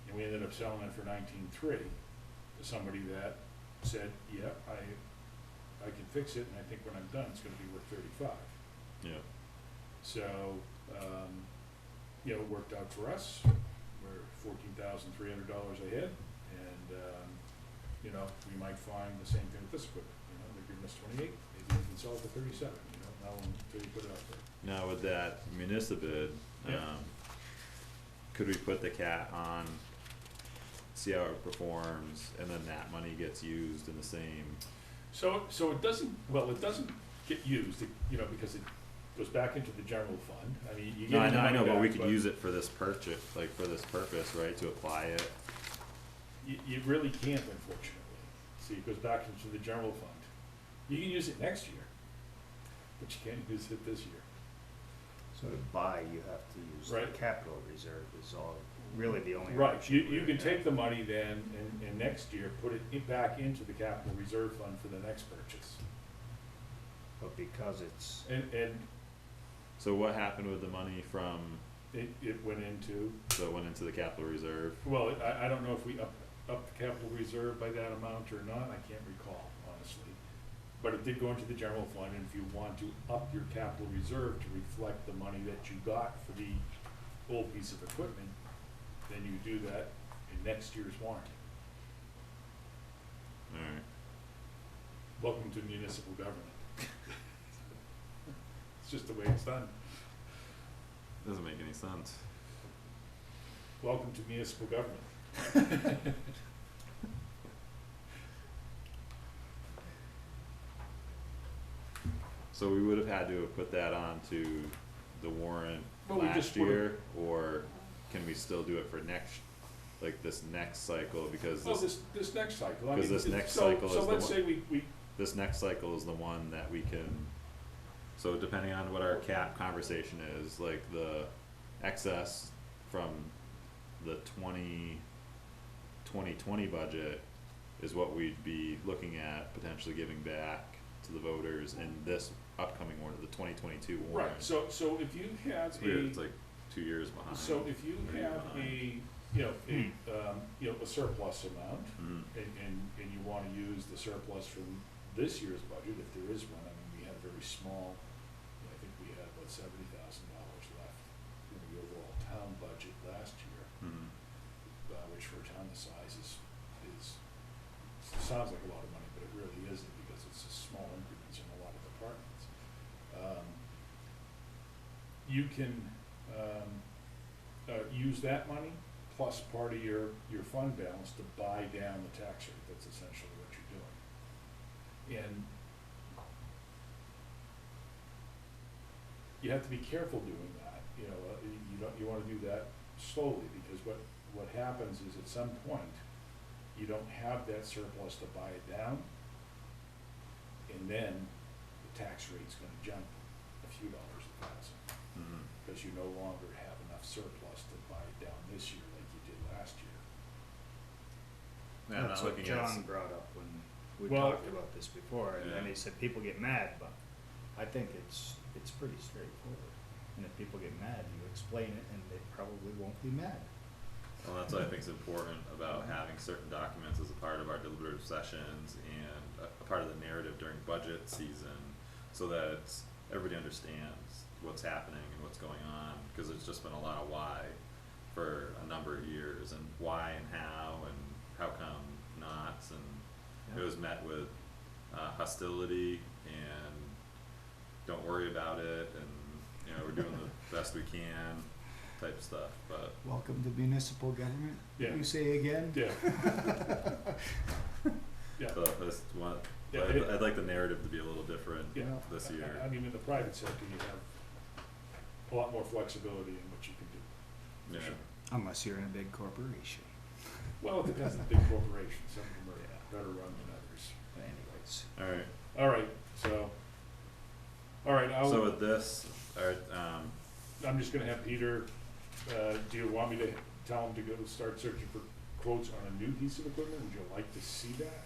And we ended up selling it for 19.3 to somebody that said, yeah, I can fix it, and I think when I'm done, it's gonna be worth 35. yeah, So, you know, it worked out for us. We're $14,300 ahead, and, you know, we might find the same thing with this equipment. You know, they're giving us 28, maybe we can sell it for 37, you know, now until you put it out there. now with that municipal bid, Yeah. could we put the cat on, see how it performs, and then that money gets used in the same, So it doesn't get used, you know, because it goes back into the general fund. I mean, you no, get the I money know, but we back, could use it for this purchase, like for this purpose, right, to apply it, You really can't, unfortunately. See, it goes back into the general fund. You can use it next year, but you can't use it this year. So to buy, you have to use the Right. capital reserve is all, really the only Right, option. you can take the money then, and next year, put it back into the capital reserve fund for the next purchase. But because it's, And so what happened with the money from, it went into, so it went into the capital reserve? well, I don't know if we upped the capital reserve by that amount or not, I can't recall, honestly. But it did go into the general fund, and if you want to up your capital reserve to reflect the money that you got for the old piece of equipment, then you do that in next year's warranty. Alright, Welcome to municipal government. It's just the way it's done. doesn't make any sense. Welcome to municipal government. So we would have had to have put that onto the warrant Well, we just last would've- year, or can we still do it for next, like this next cycle, because Well, this, this next cycle, I 'Cause mean, this next so cycle is the let's one- say we, this next cycle is the one that we can, so depending on what our cap conversation is, like the excess from the 2020 budget is what we'd be looking at potentially giving back to the voters in this upcoming warrant, the 2022 warrant. right, so if you have It's weird, a, it's like 2 years behind. so if you Or a year have behind. a surplus amount, Mhm. and you wanna use the surplus from this year's budget, if there is one, I mean, we had a very small, I think we had about $70,000 left in the overall town budget last year, Mhm. which for a town this size sounds like a lot of money, but it really isn't, because it's a small increments in a lot of departments. You can, use that money plus part of your fund balance to buy down the tax rate. That's essentially what you're doing. And you have to be careful doing that, you know, you wanna do that slowly, because what happens is at some point, you don't have that surplus to buy it down, and then the tax rate's gonna jump a few dollars a thousand, Mhm. because you no longer have enough surplus to buy it down this year like you did last year. Yeah, I'm that's not what looking at, John brought up when we Well- talked about this before, and then Yeah. he said people get mad, but I think it's pretty straightforward. And if people get mad, you explain it and they probably won't be mad. Well, that's what I think is important about having certain documents as a part of our deliberative sessions and a part of the narrative during budget season, so that it's, everybody understands what's happening and what's going on, cause there's just been a lot of why for a number of years, and why and how come nots, and it was met with hostility and don't worry about it, and you know, we're doing the best we can type stuff, but Welcome to municipal government, Yeah. you say again? Yeah. Yeah, so that's one, Yeah, but it- I'd like the narrative to be a little different yeah. this year. I mean, in the private sector, you have a lot more flexibility in what you can do. Yeah, Sure. Unless you're in a big corporation. Well, it depends on the big corporations, some of them are Yeah. better run than others. But anyways. alright, Alright, so, alright, so with this, alright, I'm just gonna have Peter, do you want me to tell him to go start searching for quotes on a new piece of equipment? Would you like to see that?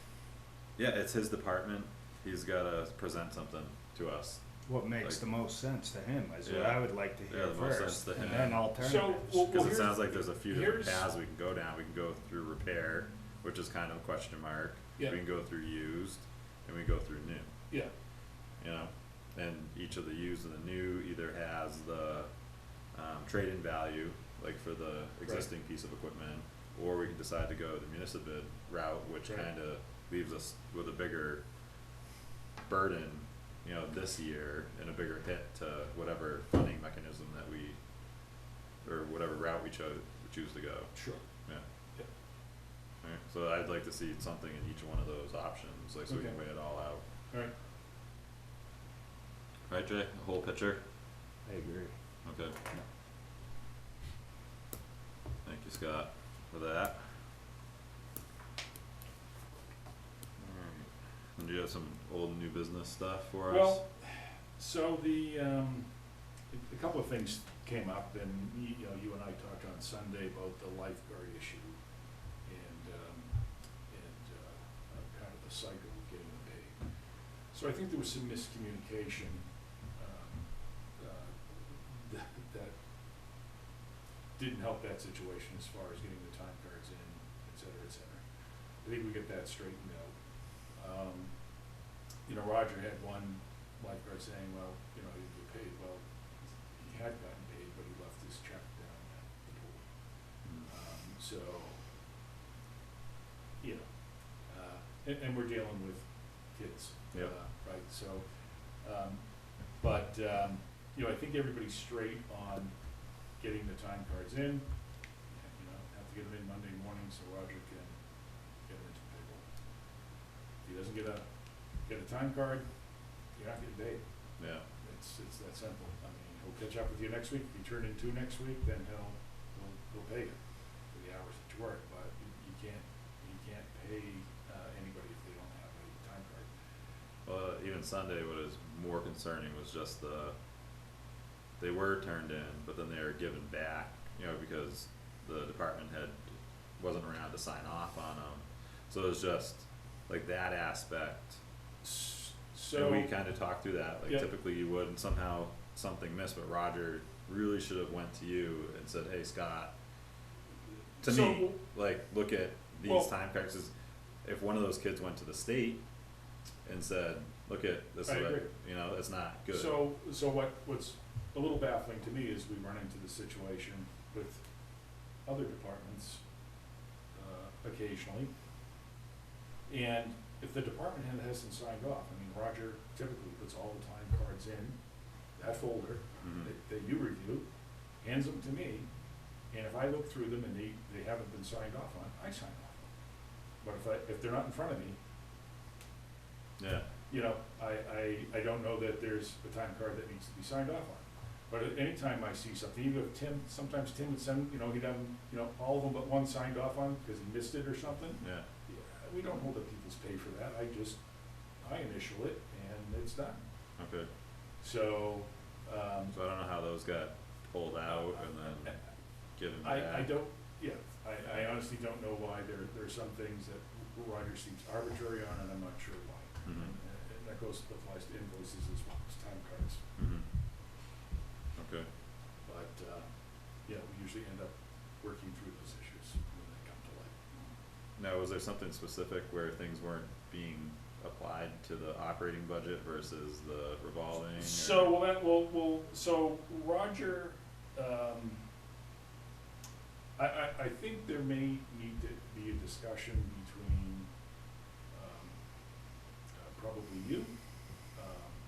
yeah, it's his department, he's gotta present something to us. What makes Like- the most sense to him is what Yeah. I would like to Yeah, hear the most first, sense to and him. then alternatives. well, Cause it here's- sounds like there's a few different here's- paths we can go down, we can go through repair, which is kind of a question mark. Yeah. We can go through used, and we go through new, Yeah, you know, and each of the used and the new either has the, trade-in value, like for the existing piece of equipment, or we can decide to go the municipal route, which Right. kinda leaves us with a bigger burden, you know, this year, and a bigger hit to whatever funding mechanism that we, or whatever route we choose to go, sure. yeah. Yep. Alright, so I'd like to see something in each one of those options, like, so we can Okay. weigh it all out. Alright, Right, Jay, a whole picture, I agree. okay. Thank you, Scott, for that. Alright, and do you have some old and new business stuff for us? well, so a couple of things came up, and you know, you and I talked on Sunday about the lifeguard issue and kind of the cycle of getting them paid. So I think there was some miscommunication, that didn't help that situation as far as getting the time cards in, et cetera, et cetera. I think we get that straightened out. You know, Roger had one lifeguard saying, well, you know, he didn't get paid. Well, he had gotten paid, but he left his check down at the pool. So, you know, and we're dealing with kids. Yep. Right, so, you know, I think everybody's straight on getting the time cards in. You know, have to get them in Monday morning so Roger can get them into payroll. If he doesn't get a time card, you're not getting paid. Yeah, It's that simple. I mean, he'll catch up with you next week. If you turn in 2 next week, then he'll pay you for the hours that you work. But you can't pay anybody if they don't have a time card. well, even Sunday, what is more concerning was just they were turned in, but then they were given back, you know, because the department head wasn't around to sign off on them. So it was just, like, that aspect, So and we kinda talked through that, like Yeah. typically you would, and somehow something missed, but Roger really should have went to you and said, hey, Scott, to So- me, like, look at these Well- time cards, 'cause if one of those kids went to the state and said, look at this, I is what-" agree. you know, it's not good. So what's a little baffling to me is we run into the situation with other departments, occasionally. And if the department head hasn't signed off, I mean, Roger typically puts all the time cards in that folder Mhm. that you review, hands them to me, and if I look through them and they haven't been signed off on, I sign off on them. But if they're not in front of me, Yeah, you know, I don't know that there's a time card that needs to be signed off on. But at any time I see something, even if sometimes Tim would send, you know, he'd have, you know, all of them but one signed off on because he missed it or something. yeah, Yeah, we don't hold up people's pay for that, I initial it and it's done. okay, So, so I don't know how those got pulled out and then given back. I don't, yeah, I honestly don't know why there are some things that Roger seems arbitrary on and I'm not sure why. Mhm. And that applies to invoices as well as time cards. Mhm. Okay, was there something specific where things weren't being applied to the operating budget versus the revolving? or- So, so Roger, I think there may need to be a discussion between, probably you,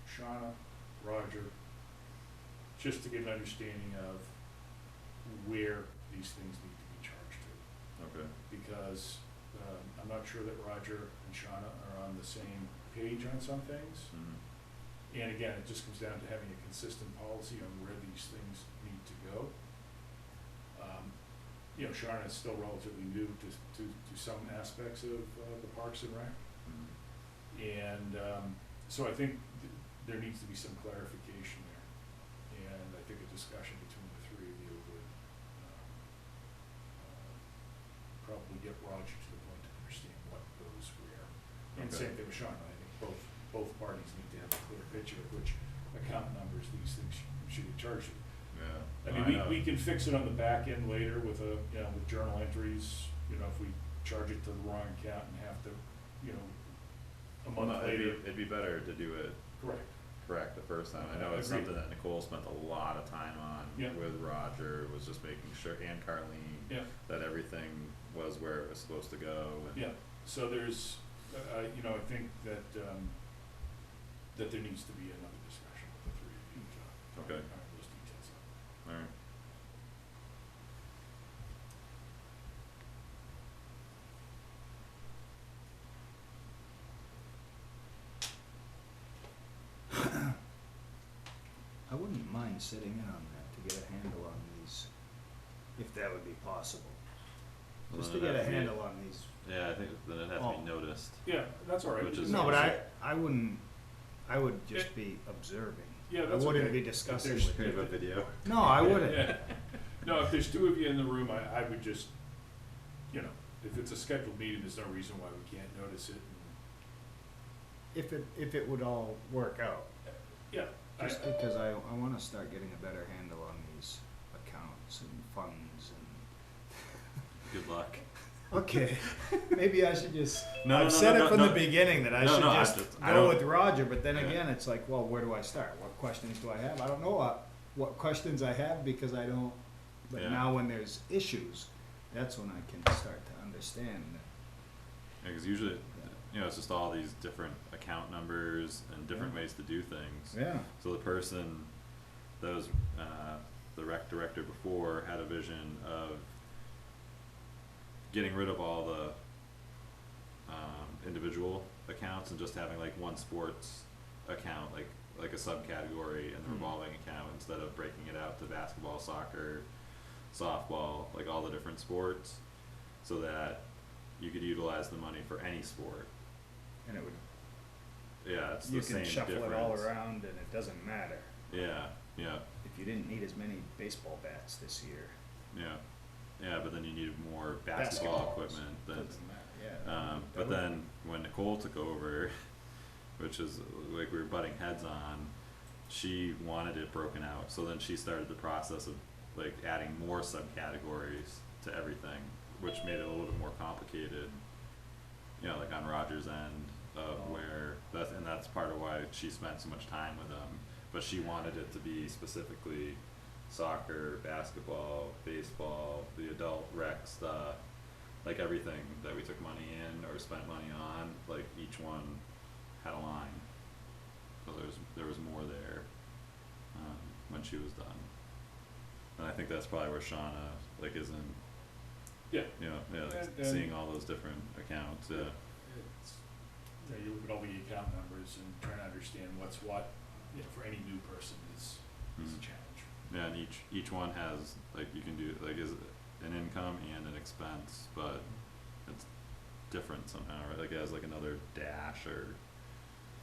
Shauna, Roger, just to get an understanding of where these things need to be charged to. Okay, Because, I'm not sure that Roger and Shauna are on the same page on some things. mhm, And again, it just comes down to having a consistent policy on where these things need to go. You know, Shauna is still relatively new to some aspects of, the Parks and Rec. mhm. And, so I think there needs to be some clarification there. And I think a discussion between the three of you would, probably get Roger to the point to understand what goes where. And Okay. same thing with Shauna, I think both parties need to have a clear picture of which account numbers these things should be charged to. Yeah. I mean, we can fix it on the back end later with with journal entries, if we charge it to the wrong account and have to, a Well, month no, later. it'd be better to do it Correct. correct the first time. I know it's Agreed. something that Nicole spent a lot of time on Yeah. with Roger, was just making sure, and Carlene, Yeah, that everything was where it was supposed to go. And yeah, so there's, I think that, that there needs to be another discussion with the three of you to Okay. iron those details out. Alright. I wouldn't mind sitting in on that to get a handle on these, if that would be possible. Well, Just then to it'd get a have to be- handle on these. Yeah, I think then it'd have to Oh. be noticed. Yeah, that's all right. Which is- No, but I wouldn't, I would just Yeah. be observing. Yeah, that's I wouldn't okay. be If discussing there's- with We have you. a video. No, I wouldn't. Yeah. No, if there's two of you in the room, I would just, if it's a scheduled meeting, there's no reason why we can't notice it. If it would all work out. Yeah, Just because I wanna start getting a better handle on these accounts and funds Good luck. and. Okay, maybe I should just, No, no, I've no, said no, it from no. the beginning that I No, should no, just I go don't- with Roger, but then Yeah. again, it's like, well, where do I start? What questions do I have? I don't know what questions I have because I don't, but Yeah. now when there's issues, that's when I can start to understand that. Yeah, 'cause usually, it's just all these different account numbers and different Yeah. ways to do things. Yeah. So the person that was, the rec director before had a vision of getting rid of all the, individual accounts and just having like one sports account, like a subcategory in the Hmm. revolving account, instead of breaking it out to basketball, soccer, softball, like all the different sports, so that you could utilize the money for any sport. And it would, Yeah, it's you the same can difference. shuffle it all around and it doesn't matter. Yeah, yeah, If you didn't need as many baseball bats this year. yeah, yeah, but then you needed more basketball Basketballs, equipment than, doesn't matter, yeah. but then when Nicole took over, which is like we were butting heads on, she wanted it broken out, so then she started the process of like adding more subcategories to everything, which made it a little bit more complicated, like on Roger's end of Oh. where that's part of why she spent so much time with them, but she wanted it to be specifically soccer, basketball, baseball, the adult rec stuff, like everything that we took money in or spent money on, like each one had a line. So there was more there, when she was done. And I think that's probably where Shauna, like, isn't, yeah. like And- seeing all those different accounts, yeah. It's, you look at all the account numbers and trying to understand what's what, for any new person is a Mhm. challenge. Yeah, and each one has, like, you can do, like, is an income and an expense, but it's different somehow, right? Like it has like another dash or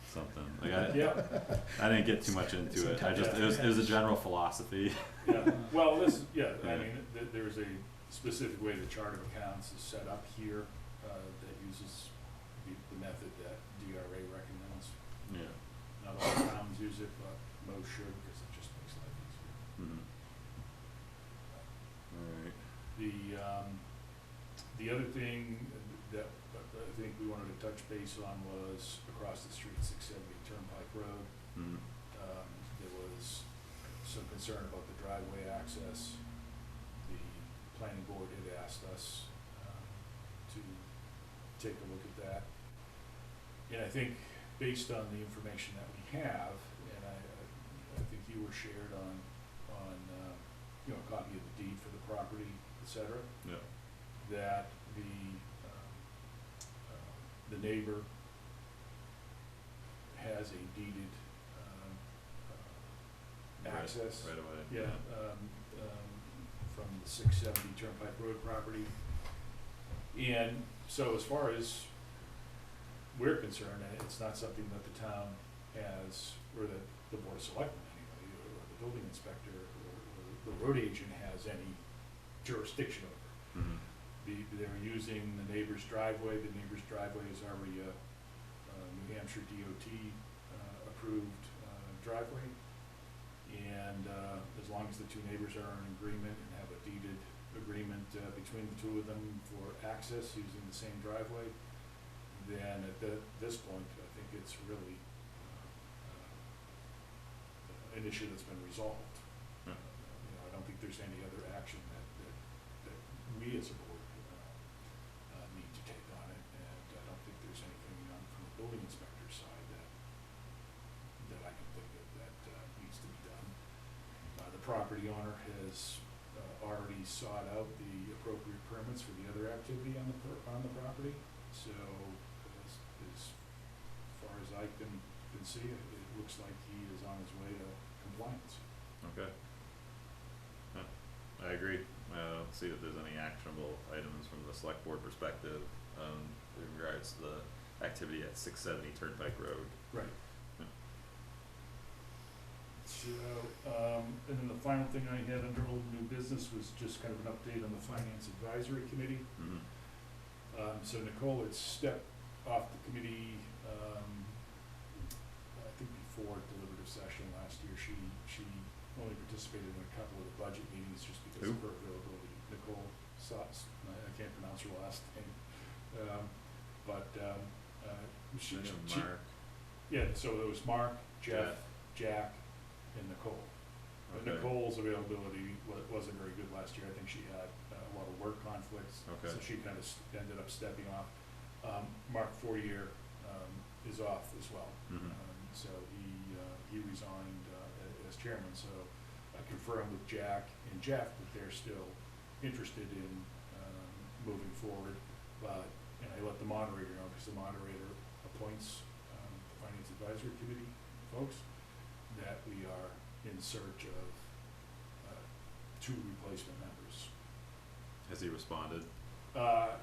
something, like I didn't get too much into it, I just, it was a general philosophy. Yeah, well, I Yeah. mean, there's a specific way the chart of accounts is set up here, that uses the method that DRA recommends. Yeah. Not all towns use it, but most should, because it just makes life easier. Mhm. Alright. The other thing that I think we wanted to touch base on was across the street, 670 Turnpike Road. Mhm. There was some concern about the driveway access. The planning board had asked us to take a look at that. And I think based on the information that we have, and I think you were shared on you know, a copy of the deed for the property, et cetera, Yeah. that the neighbor has a deeded access. Right away. Yeah, from the 670 Turnpike Road property. And so as far as we're concerned, it's not something that the town has, or that the Board of Selectmen anyway, or the building inspector, or the road agent has any jurisdiction over. Mhm. They're using the neighbor's driveway. The neighbor's driveway is already a New Hampshire DOT approved driveway. And as long as the two neighbors are in agreement and have a deeded agreement between the two of them for access using the same driveway, then at this point, I think it's really an issue that's been resolved. Yeah. You know, I don't think there's any other action that we as a board need to take on it, and I don't think there's anything from the building inspector's side that I can think of that needs to be done. The property owner has already sought out the appropriate permits for the other activity on the property, so as far as I can see, it looks like he is on his way to compliance. Okay. Huh. I agree. I don't see that there's any actionable items from the select board perspective, in regards to the activity at 670 Turnpike Road. Right. Yeah. So, and then the final thing I had under old new business was just kind of an update on the Finance Advisory Committee. Mhm. So Nicole had stepped off the committee, I think before deliberative session last year. She only participated in a couple of the budget meetings just because of her availability. Nicole Sutz, I can't pronounce her last name. She, I know she, Mark. yeah, so there was Mark, Jeff, Jack, and Nicole. But Okay. Nicole's availability wasn't very good last year. I think she had a lot of work conflicts. Okay. So she kind of ended up stepping off. Mark Fourier is off as well. Mhm. So he resigned as chairman. So I confirmed with Jack and Jeff that they're still interested in moving forward. And I let the moderator know, because the moderator appoints the Finance Advisory Committee folks, that we are in search of 2 replacement members. Has he responded?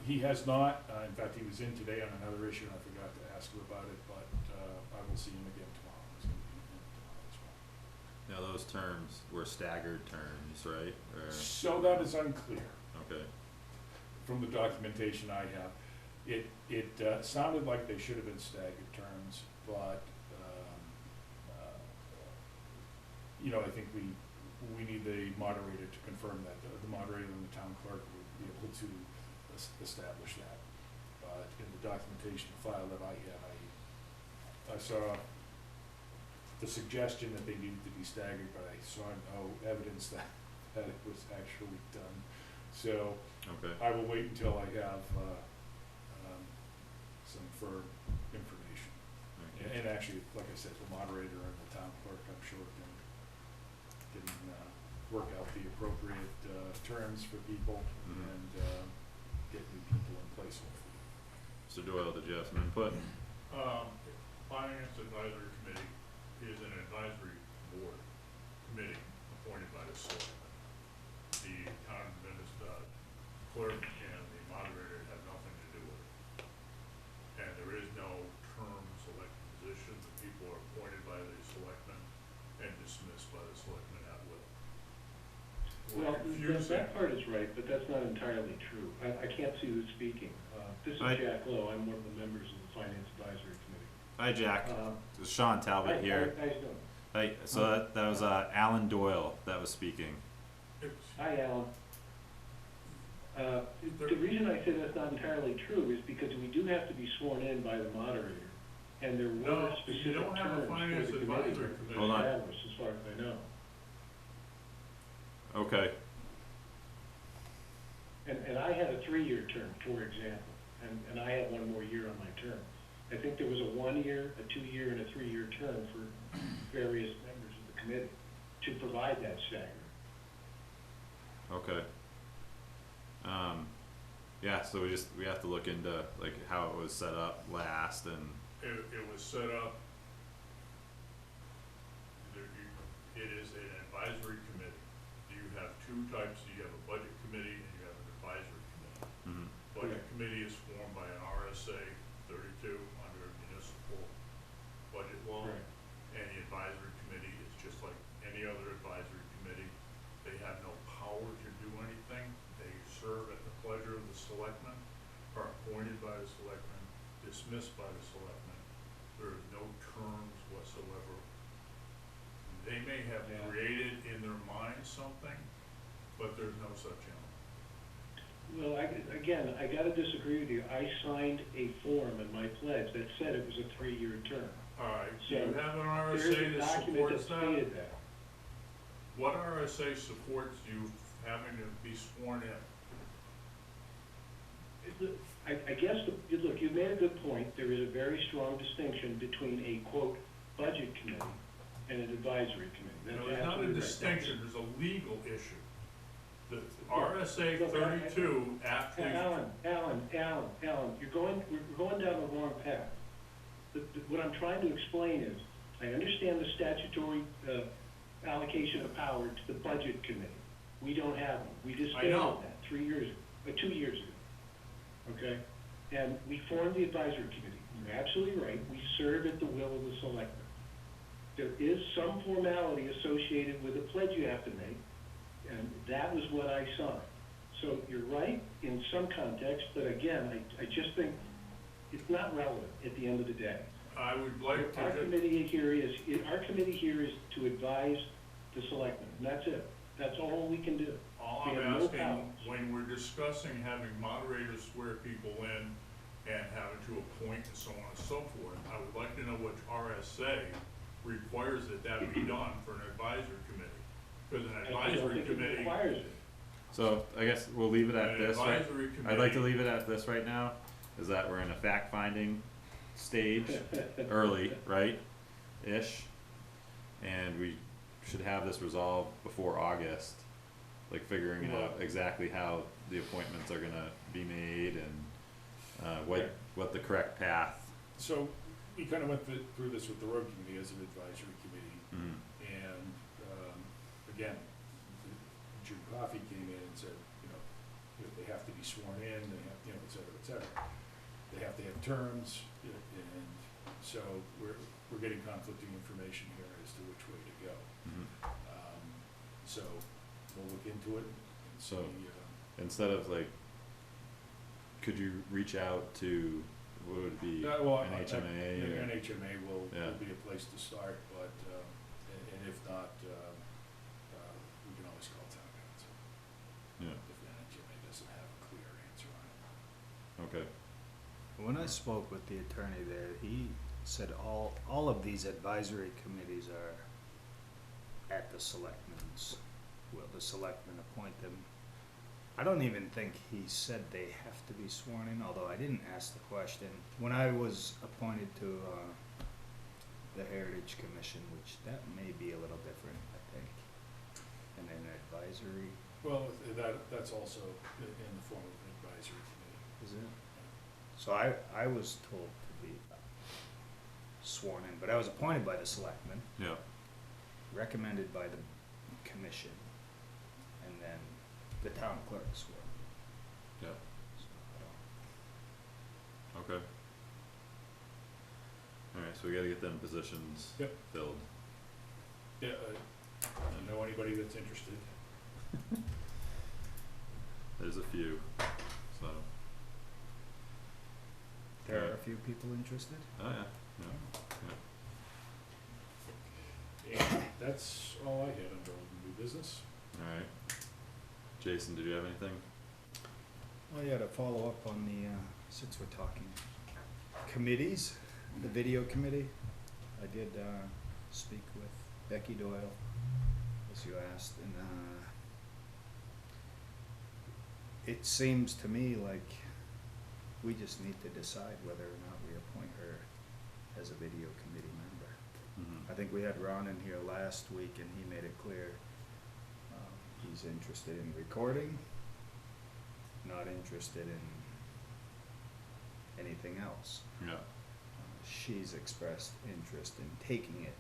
He has not. In fact, he was in today on another issue, and I forgot to ask him about it, but I will see him again tomorrow. He's going to be in tomorrow as well. Now, those terms were staggered terms, right? Or, So that is unclear okay. from the documentation I have. It sounded like they should have been staggered terms, but you know, I think we need the moderator to confirm that. The moderator and the town clerk would be able to establish that. But in the documentation file that I had, I saw the suggestion that they needed to be staggered, but I saw no evidence that it was actually done. So Okay. I will wait until I have some firm information. Okay. And actually, like I said, the moderator and the town clerk, I'm sure can work out the appropriate terms for people Mhm. and get new people in place hopefully. So Doyle, did you have some input? Finance Advisory Committee is an advisory board committee appointed by the selectmen. The town administrator, clerk, and the moderator have nothing to do with it. And there is no term selected position. The people are appointed by the selectmen and dismissed by the selectmen at will. Well, We're confusing. that part is right, but that's not entirely true. I can't see who's speaking. This is Hi. Jack Lowe. I'm one of the members of the Finance Advisory Committee. Hi, Jack. Uh, This is Sean Talbot here. How you doing? Hi. So that was Alan Doyle that was speaking. It's- Hi, Alan. The reason I say that's not entirely true is because we do have to be sworn in by the moderator, and there were No, you specific don't have a terms finance for the committee advisory committee. Hold on. established, as far as I know. Okay, And I had a 3-year term, for example, and I had one more year on my term. I think there was a 1-year, a 2-year, and a 3-year term for various members of the committee to provide that stagger. okay. Yeah, so we have to look into like how it was set up last and, It was set up, it is an advisory committee. You have two types, you have a budget committee and you have an advisory committee. mhm, Budget committee is formed by an RSA 32 under municipal budget law. Right. And the advisory committee is just like any other advisory committee. They have no power to do anything. They serve at the pleasure of the selectmen, are appointed by the selectmen, dismissed by the selectmen. There are no terms whatsoever. They may have Yeah. created in their mind something, but there's no such element. Well, again, I gotta disagree with you. I signed a form in my pledge that said it was a 3-year term. All right, do you So, have an There is RSA a that document that supports that? stated that. What RSA supports you having to be sworn in? I guess, look, you made a good point. There is a very strong distinction between a, quote, budget committee and an advisory committee. You know, That's there's not a absolutely right. distinction, there's a legal issue. The RSA Look, 32, after you Alan, we're going down the wrong path. What I'm trying to explain is, I understand the statutory allocation of power to the budget committee. We don't have one. We I disbanded know. that 2 years ago. Okay? And we formed the advisory committee. You're absolutely right. We serve at the will of the selectmen. There is some formality associated with the pledge you have to make, and that was what I signed. So you're right in some context, but again, I just think it's not relevant at the end of the day. I would like Our to, committee here is to advise the selectmen, and that's it. That's all we can do. all we I'm have no asking, powers. when we're discussing having moderators swear people in and having to appoint and so on and so forth, I would like to know which RSA requires that be done for an advisory committee. Because an I don't advisory think it committee, requires it. so I guess we'll leave it at an this, right? advisory committee. I'd like to leave it at this right now, is that we're in a fact-finding stage, early, right? Ish. And we should have this resolved before August, like figuring out exactly how the appointments are gonna be made and, what the correct path. So, we kinda went through this with the road committee as an advisory committee, Mhm. and, again, Jim Coffey came in and said, they have to be sworn in, they have, et cetera, et cetera. They have to have terms, and so we're getting conflicting information here as to which way to go. Mhm. So, we'll look into it and see, So- Instead of like, could you reach out to, what would it be, well, NHMA or? NHMA will Yeah. be a place to start, but, and if not, we can always call town council Yeah, if the NHMA doesn't have a clear answer on it. okay, When I spoke with the attorney there, he said all of these advisory committees are at the selectmen's will. The selectmen appoint them. I don't even think he said they have to be sworn in, although I didn't ask the question. When I was appointed to the Heritage Commission, which that may be a little different, I think, and an advisory, Well, that's also in the form of an advisory committee. is it? So I was told to be sworn in, but I was appointed by the selectmen, yeah, recommended by the commission, and then the town clerk swore. yeah, So I don't- okay. Alright, so we gotta get them positions Yep. filled. Yeah, I know anybody that's interested. There's a few, so, There are a Alright. few people interested? oh yeah, yeah, And that's all I had under old new business. alright. Jason, did you have anything? Oh yeah, to follow up on the, since we're talking committees, the video committee, I did, speak with Becky Doyle, as you asked, and, it seems to me like we just need to decide whether or not we appoint her as a video committee member. Mhm. I think we had Ron in here last week and he made it clear, he's interested in recording, not interested in anything else. Yeah, She's expressed interest in taking it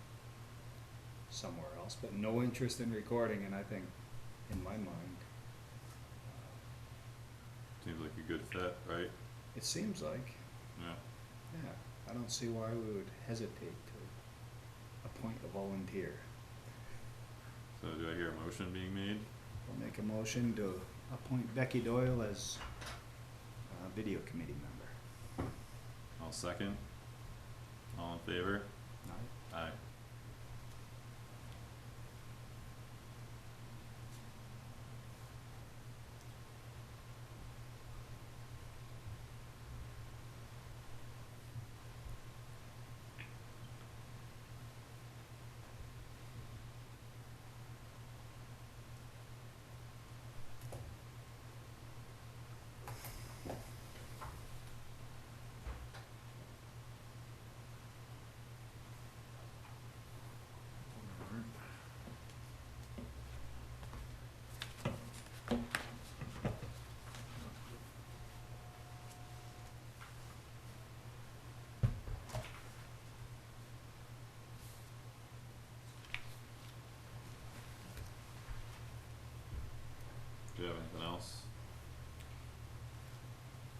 somewhere else, but no interest in recording, and I think, in my mind, seems like a good fit, right? it seems like, Yeah, yeah, I don't see why we would hesitate to appoint a volunteer. so do I hear a motion being made? I'll make a motion to appoint Becky Doyle as a video committee member. I'll second. All in favor? Aye. Do you have anything else?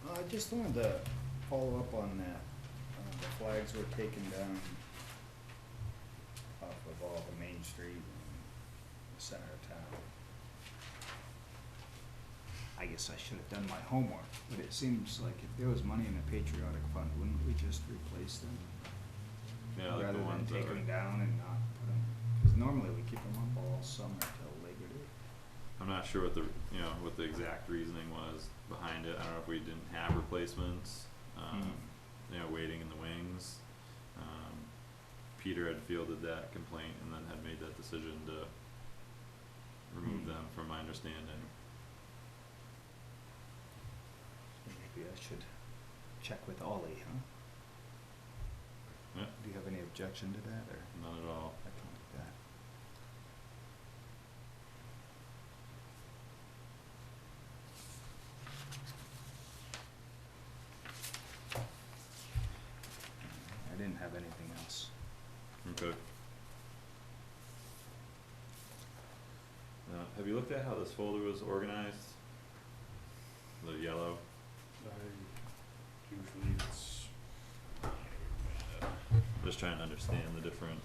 I just wanted to follow up on that. The flags were taken down off of all the Main Street and the center of town. I guess I should have done my homework, but it seems like if there was money in the patriotic fund, wouldn't we just replace them? Yeah, like Rather the than ones that take were, them down and not put them, cause normally we keep them up all summer till Labor Day. I'm not sure what the, you know, what the exact reasoning was behind it. I don't know if we didn't have replacements, you know, waiting in the wings. Peter had fielded that complaint and then had made that decision to remove them, from my understanding. Maybe I should check with Ollie, huh? Yeah, Do you have any objection to that, or not at all. I can like that? I didn't have anything else. Okay. Have you looked at how this folder was organized? The yellow? Usually it's, Just trying to understand the different.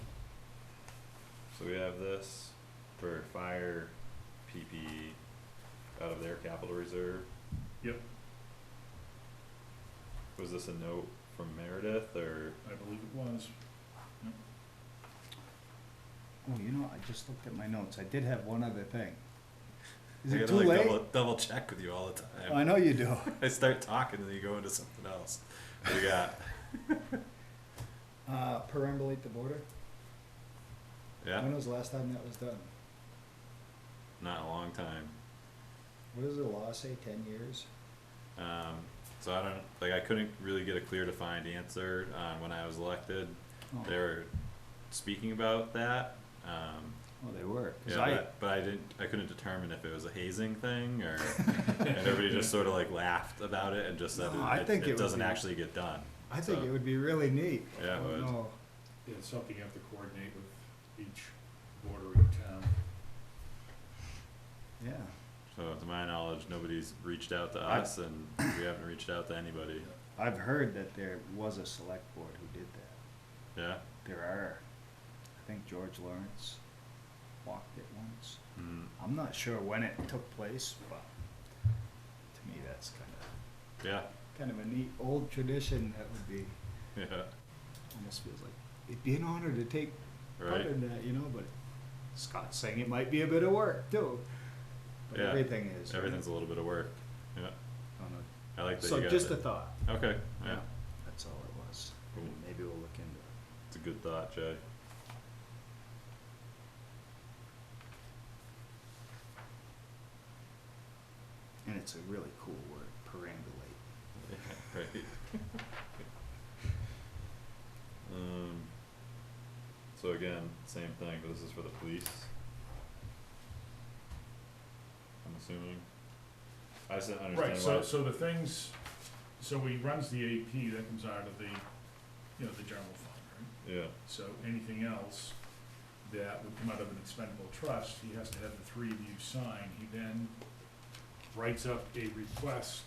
So we have this for fire PPE out of their capital reserve. yep, Was this a note from Meredith or? I believe it was. Oh, you know, I just looked at my notes. I did have one other thing. Is I it gotta, too like, late? double check with you all the time. I know you do. I start talking and then you go into something else. What do you got? Perambulate the border? Yeah, When was the last time that was done? not a long time. What does the law say, 10 years? So I don't, like, I couldn't really get a clear defined answer on when I was elected. Oh. They were speaking about that. Oh, they were. 'Cause Yeah, but I couldn't determine if it was a hazing thing or, and everybody just sort of like laughed about it and just said No, I think it it would doesn't be- actually get done. I think So, it would be really neat. Yeah, it I don't would. know. Yeah, it's something you have to coordinate with each bordering town. Yeah. So to my knowledge, nobody's reached out to I- us and we haven't reached out to anybody. I've heard that there was a select board who did that. Yeah? There are. I think George Lawrence walked it once. Mm, I'm not sure when it took place, but to me that's yeah, kind of a neat old tradition that would be, yeah, almost feels like it'd be an honor to take part right? in that, you know, but Scott's saying it might be a bit of work too. But Yeah, everything is. right? Everything's a little bit of work, yeah. Oh no, I like that So you got just that. a thought. Okay, yeah, That's all it was. Cool. Maybe we'll look into it. it's a good thought, Jay. And it's a really cool word, perambulate. Yeah, right. So again, same thing, but this is for the police. I'm assuming. I just didn't understand Right, why. so the things, so he runs the AP, that comes out of the, you know, the general fund, right? Yeah, So anything else that would come out of an expendable trust, he has to have the three of you sign. He then writes up a request,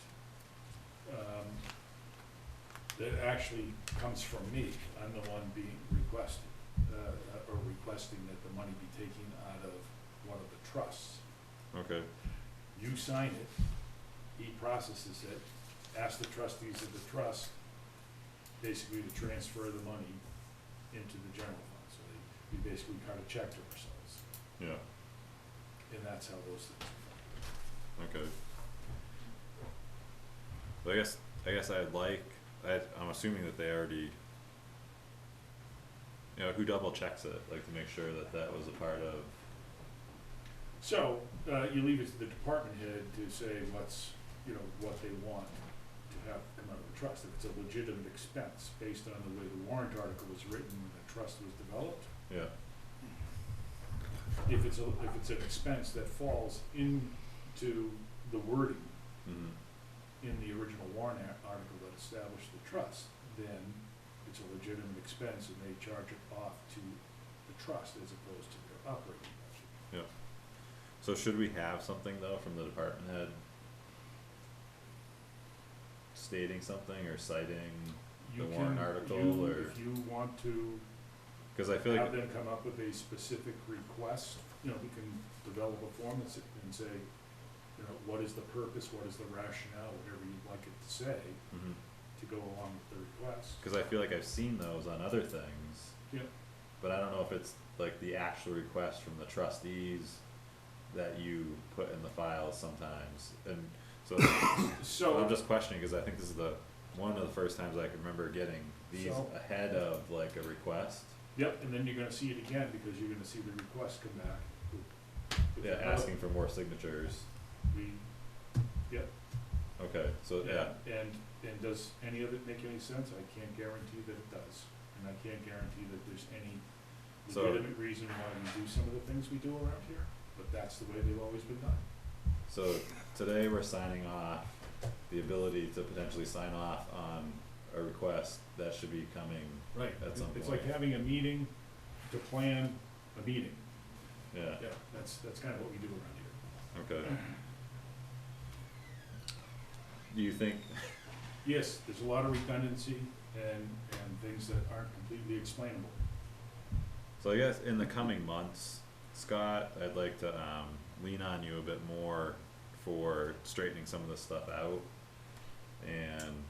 that actually comes from me. I'm the one being requested, or requesting that the money be taken out of one of the trusts. okay, You sign it, he processes it, asks the trustees of the trust, basically to transfer the money into the general fund. So we basically cut a check to ourselves, yeah, and that's how those things are funded. okay. So I guess I'm assuming that they already, you know, who double checks it, like to make sure that that was a part of, So, you leave it to the department head to say what's, you know, what they want to have come out of the trust. If it's a legitimate expense based on the way the warrant article was written when the trust was developed. yeah, If it's an expense that falls into the wording mhm, in the original warrant article that established the trust, then it's a legitimate expense and they charge it off to the trust as opposed to their operating budget. yeah. So should we have something though from the department head stating something or citing the You warrant can- article you- or, If you want to cause I feel have like, them come up with a specific request, you know, we can develop a form and say, you know, what is the purpose, what is the rationale, whatever you'd like it to say, mhm, to go along with the request. cause I feel like I've seen those on other things. Yep. But I don't know if it's like the actual request from the trustees that you put in the files sometimes, and so So, I'm just questioning, cause I think this is one of the first times I can remember getting these So- ahead of like a request. yep, and then you're gonna see it again, because you're gonna see the request come back. with Yeah, another- asking for more signatures, We, yep. okay, so, yeah, And does any of it make any sense? I can't guarantee that it does, and I can't guarantee that there's any So- legitimate reason why we do some of the things we do around here, but that's the way they've always been done. so today we're signing off the ability to potentially sign off on a request that should be coming, Right. At some It's like point. having a meeting to plan a meeting. yeah, Yeah, that's kind of what we do around here. okay. Do you think, Yes, there's a lot of redundancy and things that aren't completely explainable. so I guess in the coming months, Scott, I'd like to, lean on you a bit more for straightening some of this stuff out. And,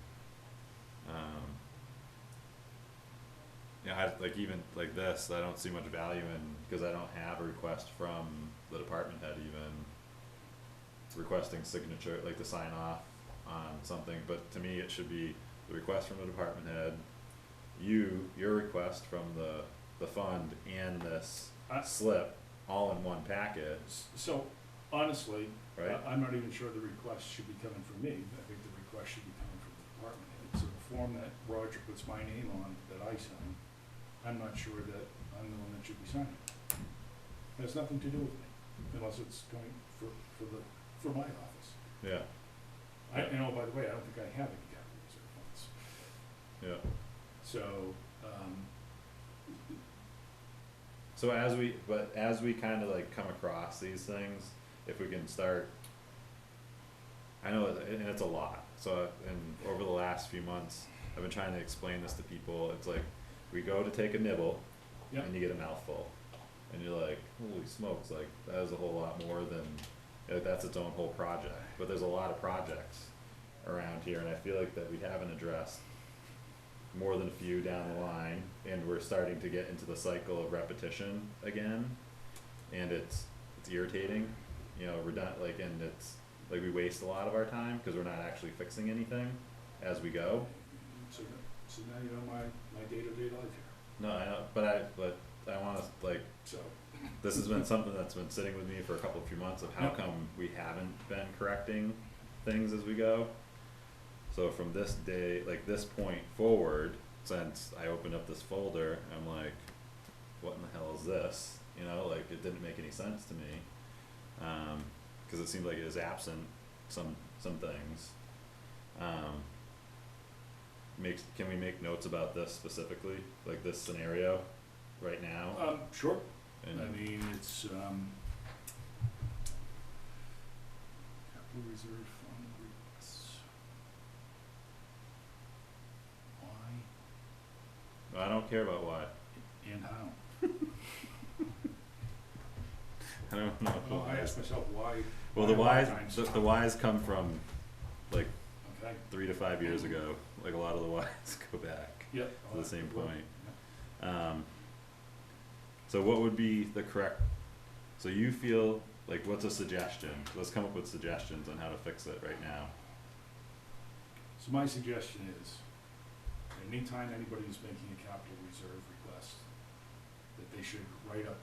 yeah, I, like even like this, I don't see much value in, cause I don't have a request from the department head even requesting signature, like to sign off on something, but to me, it should be the request from the department head, your request from the fund and this I- slip all in one packet, So honestly, right? I'm not even sure the request should be coming from me. I think the request should be coming from the department head. So the form that Roger puts my name on, that I sign, I'm not sure that I'm the one that should be signing. It has nothing to do with me, unless it's coming for my office. Yeah, And oh, by the way, I don't think I have any capital reserve funds. yeah. So, So as we kind of like come across these things, if we can start, I know, and it's a lot, so, and over the last few months, I've been trying to explain this to people, it's like, we go to take a nibble, Yep. and you get a mouthful, and you're like, holy smokes, like, that is a whole lot more than, that's its own whole project, but there's a lot of projects around here, and I feel like that we haven't addressed more than a few down the line, and we're starting to get into the cycle of repetition again, and it's irritating, you know, like, and it's like we waste a lot of our time, cause we're not actually fixing anything as we go. So, so now you know my day-to-day life here, No, I know, but I wanna, like, so. this has been something that's been sitting with me for a few months of how Yep. come we haven't been correcting things as we go. So from this day, like this point forward, since I opened up this folder, I'm like, what in the hell is this? You know, like it didn't make any sense to me. Cause it seemed like it was absent some things. Can we make notes about this specifically, like this scenario right now? Sure. And I mean, it's, capital reserve fund requests. Why I don't care about why. and how? I don't know. Well, I ask myself why. Well, the why a lot of whys, times. the whys come from like Okay, 3 to 5 years ago, like a lot of the whys go back yep. to the same Well, point. So what would be the correct, so you feel, like what's a suggestion? Let's come up with suggestions on how to fix it right now. So my suggestion is, anytime anybody is making a capital reserve request, that they should write up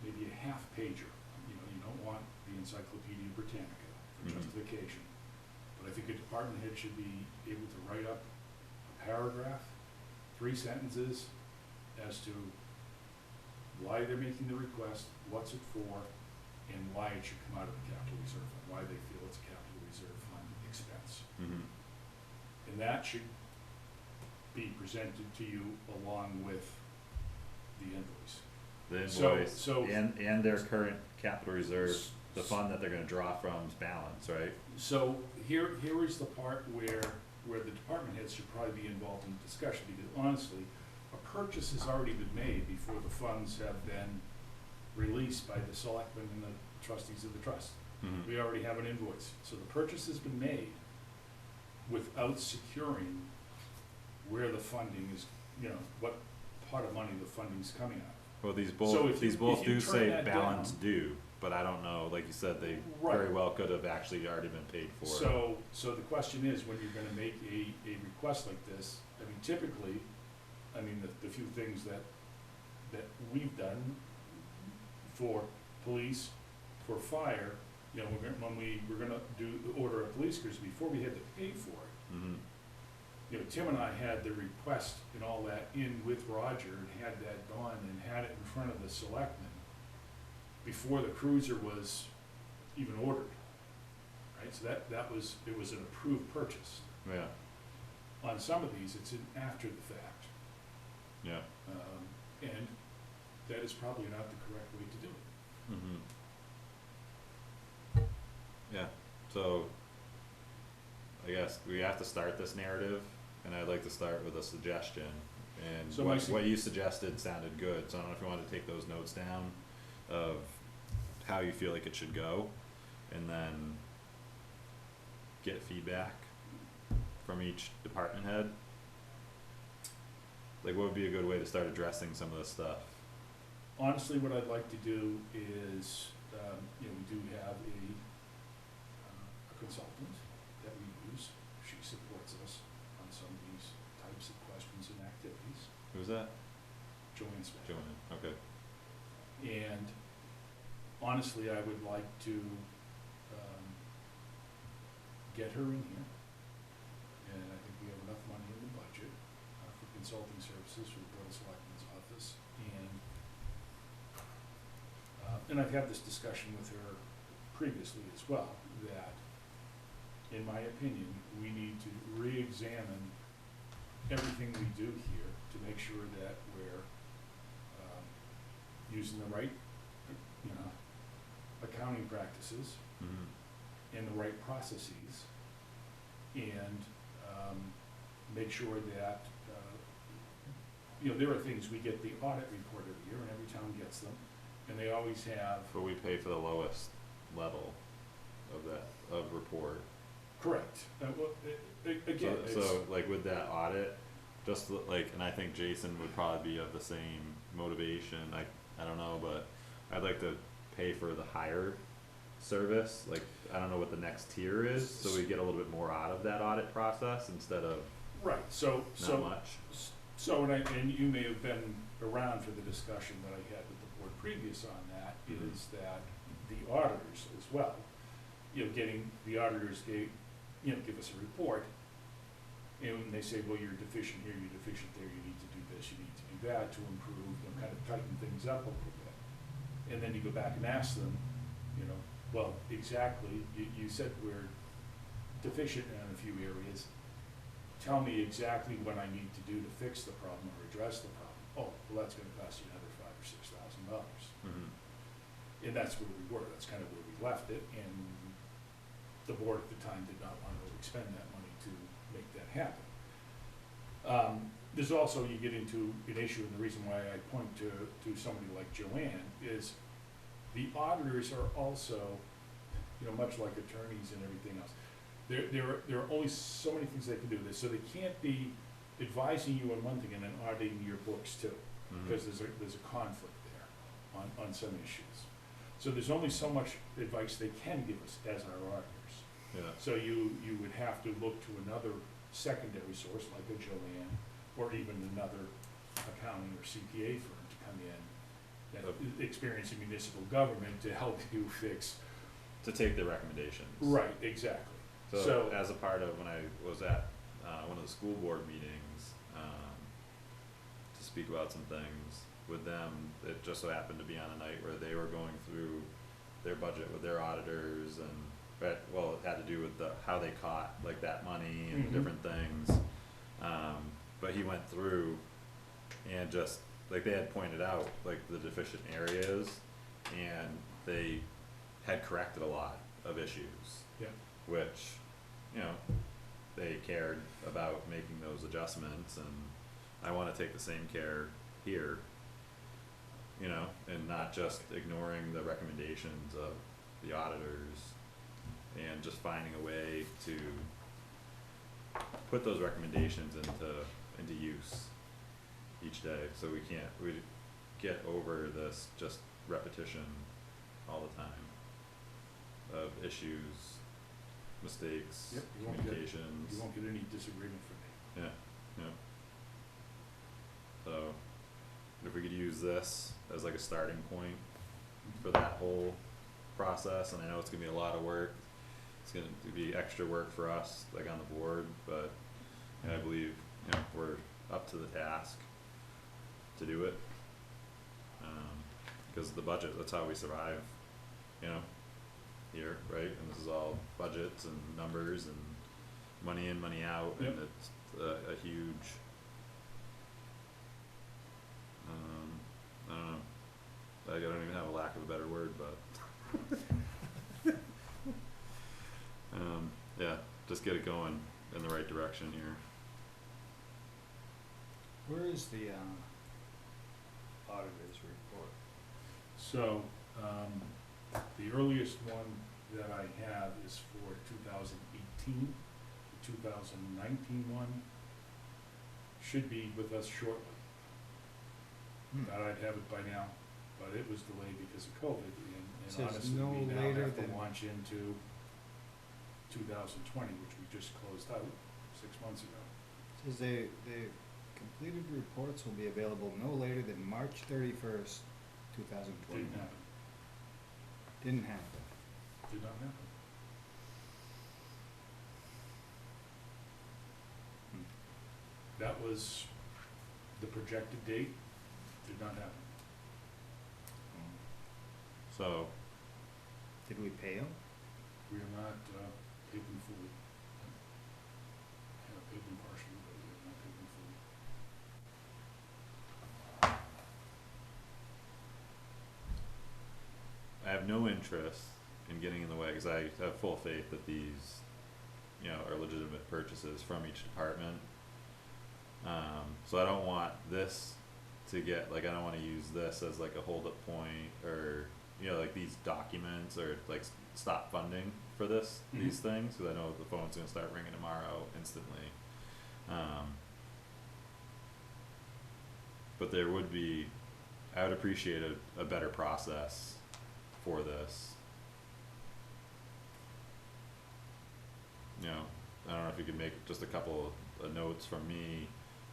maybe a half pager. You know, you don't want the Encyclopedia Britannica for Mhm. justification. But I think a department head should be able to write up a paragraph, 3 sentences as to why they're making the request, what's it for, and why it should come out of the capital reserve fund, why they feel it's a capital reserve fund expense. Mm-hmm. And that should be presented to you along with the invoice. The So- invoice so- and their current capital reserve, the fund that they're gonna draw from's balance, right? So here is the part where the department heads should probably be involved in the discussion, because honestly, a purchase has already been made before the funds have been released by the selectmen and the trustees of the trust. Mm-hmm. We already have an invoice, so the purchase has been made without securing where the funding is, you know, what part of money the funding's coming out of. Well, these So both, if these you- both if you do turn say that balance down- due, but I don't know, like you said, they Right. very well could have actually already been paid for. So the question is, when you're gonna make a request like this, I mean, typically, I mean, the few things that we've done for police, for fire, you know, when we were gonna do the order of police cruisers, before we had to pay for it, Mm-hmm. you know, Tim and I had the request and all that in with Roger and had that done and had it in front of the selectmen before the cruiser was even ordered, right? So that was, it was an approved purchase. Yeah, On some of these, it's an after the fact, yeah. and that is probably not the correct way to do it. Mm-hmm. Yeah, so I guess we have to start this narrative, and I'd like to start with a suggestion. And So my what you suggested sounded good, so I don't know if you wanted to take those notes down of how you feel like it should go, and then get feedback from each department head. Like, what would be a good way to start addressing some of this stuff? Honestly, what I'd like to do is, you know, we do have a consultant that we use. She supports us on some of these types of questions and activities. Who's that? Joanne Smith. Joanne, okay. And honestly, I would like to, get her in here. And I think we have enough money in the budget, for consulting services for the Board of Selectmen's office. And I've had this discussion with her previously as well, that in my opinion, we need to re-examine everything we do here to make sure that we're, using the right, you know, accounting practices Mm-hmm. and the right processes, and, make sure that, you know, there are things, we get the audit report every year, and every town gets them, and they always have. But we pay for the lowest level of that, of report. Correct. Well, again, So, it's, like with that audit, just like, and I think Jason would probably be of the same motivation, I don't know, but I'd like to pay for the higher service, like, I don't know what the next tier is, so we get a little bit more out of that audit process instead of Right, so, not much. So, and you may have been around for the discussion that I had with the board previous on that, Mhm. is that the auditors as well, getting, the auditors give us a report, and when they say, well, you're deficient here, you're deficient there, you need to do this, you need to do that to improve, kind of tighten things up a little bit. And then you go back and ask them, well, exactly, you said we're deficient in a few areas. Tell me exactly what I need to do to fix the problem or address the problem. Oh, well, that's gonna cost you another $5,000 or $6,000. Mhm. And that's where we were, that's kind of where we left it, and the board at the time did not want to expend that money to make that happen. There's also, you get into an issue, and the reason why I point to somebody like Joanne is the auditors are also, much like attorneys and everything else, there are only so many things they can do this, so they can't be advising you on one thing and then auditing your books too, Mhm. because there's a conflict there on some issues. So there's only so much advice they can give us as our auditors. Yeah, So you would have to look to another secondary source like a Joanne, or even another accounting or CPA firm to come in that experience in municipal government to help you fix. to take the recommendations. Right, exactly. So So- as a part of when I was at, one of the school board meetings, to speak about some things with them, it just so happened to be on a night where they were going through their budget with their auditors and, well, it had to do with how they caught like that money and Mhm. different things. But he went through and just, like, they had pointed out, like, the deficient areas, and they had corrected a lot of issues. Yeah. Which, they cared about making those adjustments, and I wanna take the same care here. And not just ignoring the recommendations of the auditors, and just finding a way to put those recommendations into use each day, so we get over this just repetition all the time of issues, mistakes, Yep, you won't get- communications. You won't get any disagreement from me. Yeah. So, if we could use this as like a starting point for that whole process, and I know it's gonna be a lot of work, it's gonna be extra work for us, like on the board, but I believe, we're up to the task to do it. Cause the budget, that's how we survive, here, right? And this is all budgets and numbers and money in, money out, and Yep. it's a huge, I don't know, I don't even have a lack of a better word, but yeah, just get it going in the right direction here. Where is the, auditor's report? So, the earliest one that I have is for 2018. The 2019 one should be with us shortly. Thought I'd have it by now, but it was delayed because of COVID, and Says honestly, no we now later have to than- launch into 2020, which we just closed out 6 months ago. Says the completed reports will be available no later than March 31st, 2020. Didn't happen, Didn't happen. did not happen. That was the projected date, did not happen. So, Did we pay them? We are not paid them fully. Yeah, paid them partially, but we have not paid them fully. I have no interest in getting in the way, cause I have full faith that these, are legitimate purchases from each department. So I don't want this to get, like, I don't wanna use this as like a holdup point, or, like these documents, or like stop funding for these things, cause I know the phone's gonna start ringing tomorrow instantly. But there would be, I would appreciate a better process for this. you know, I don't know if you could make just a couple of notes from me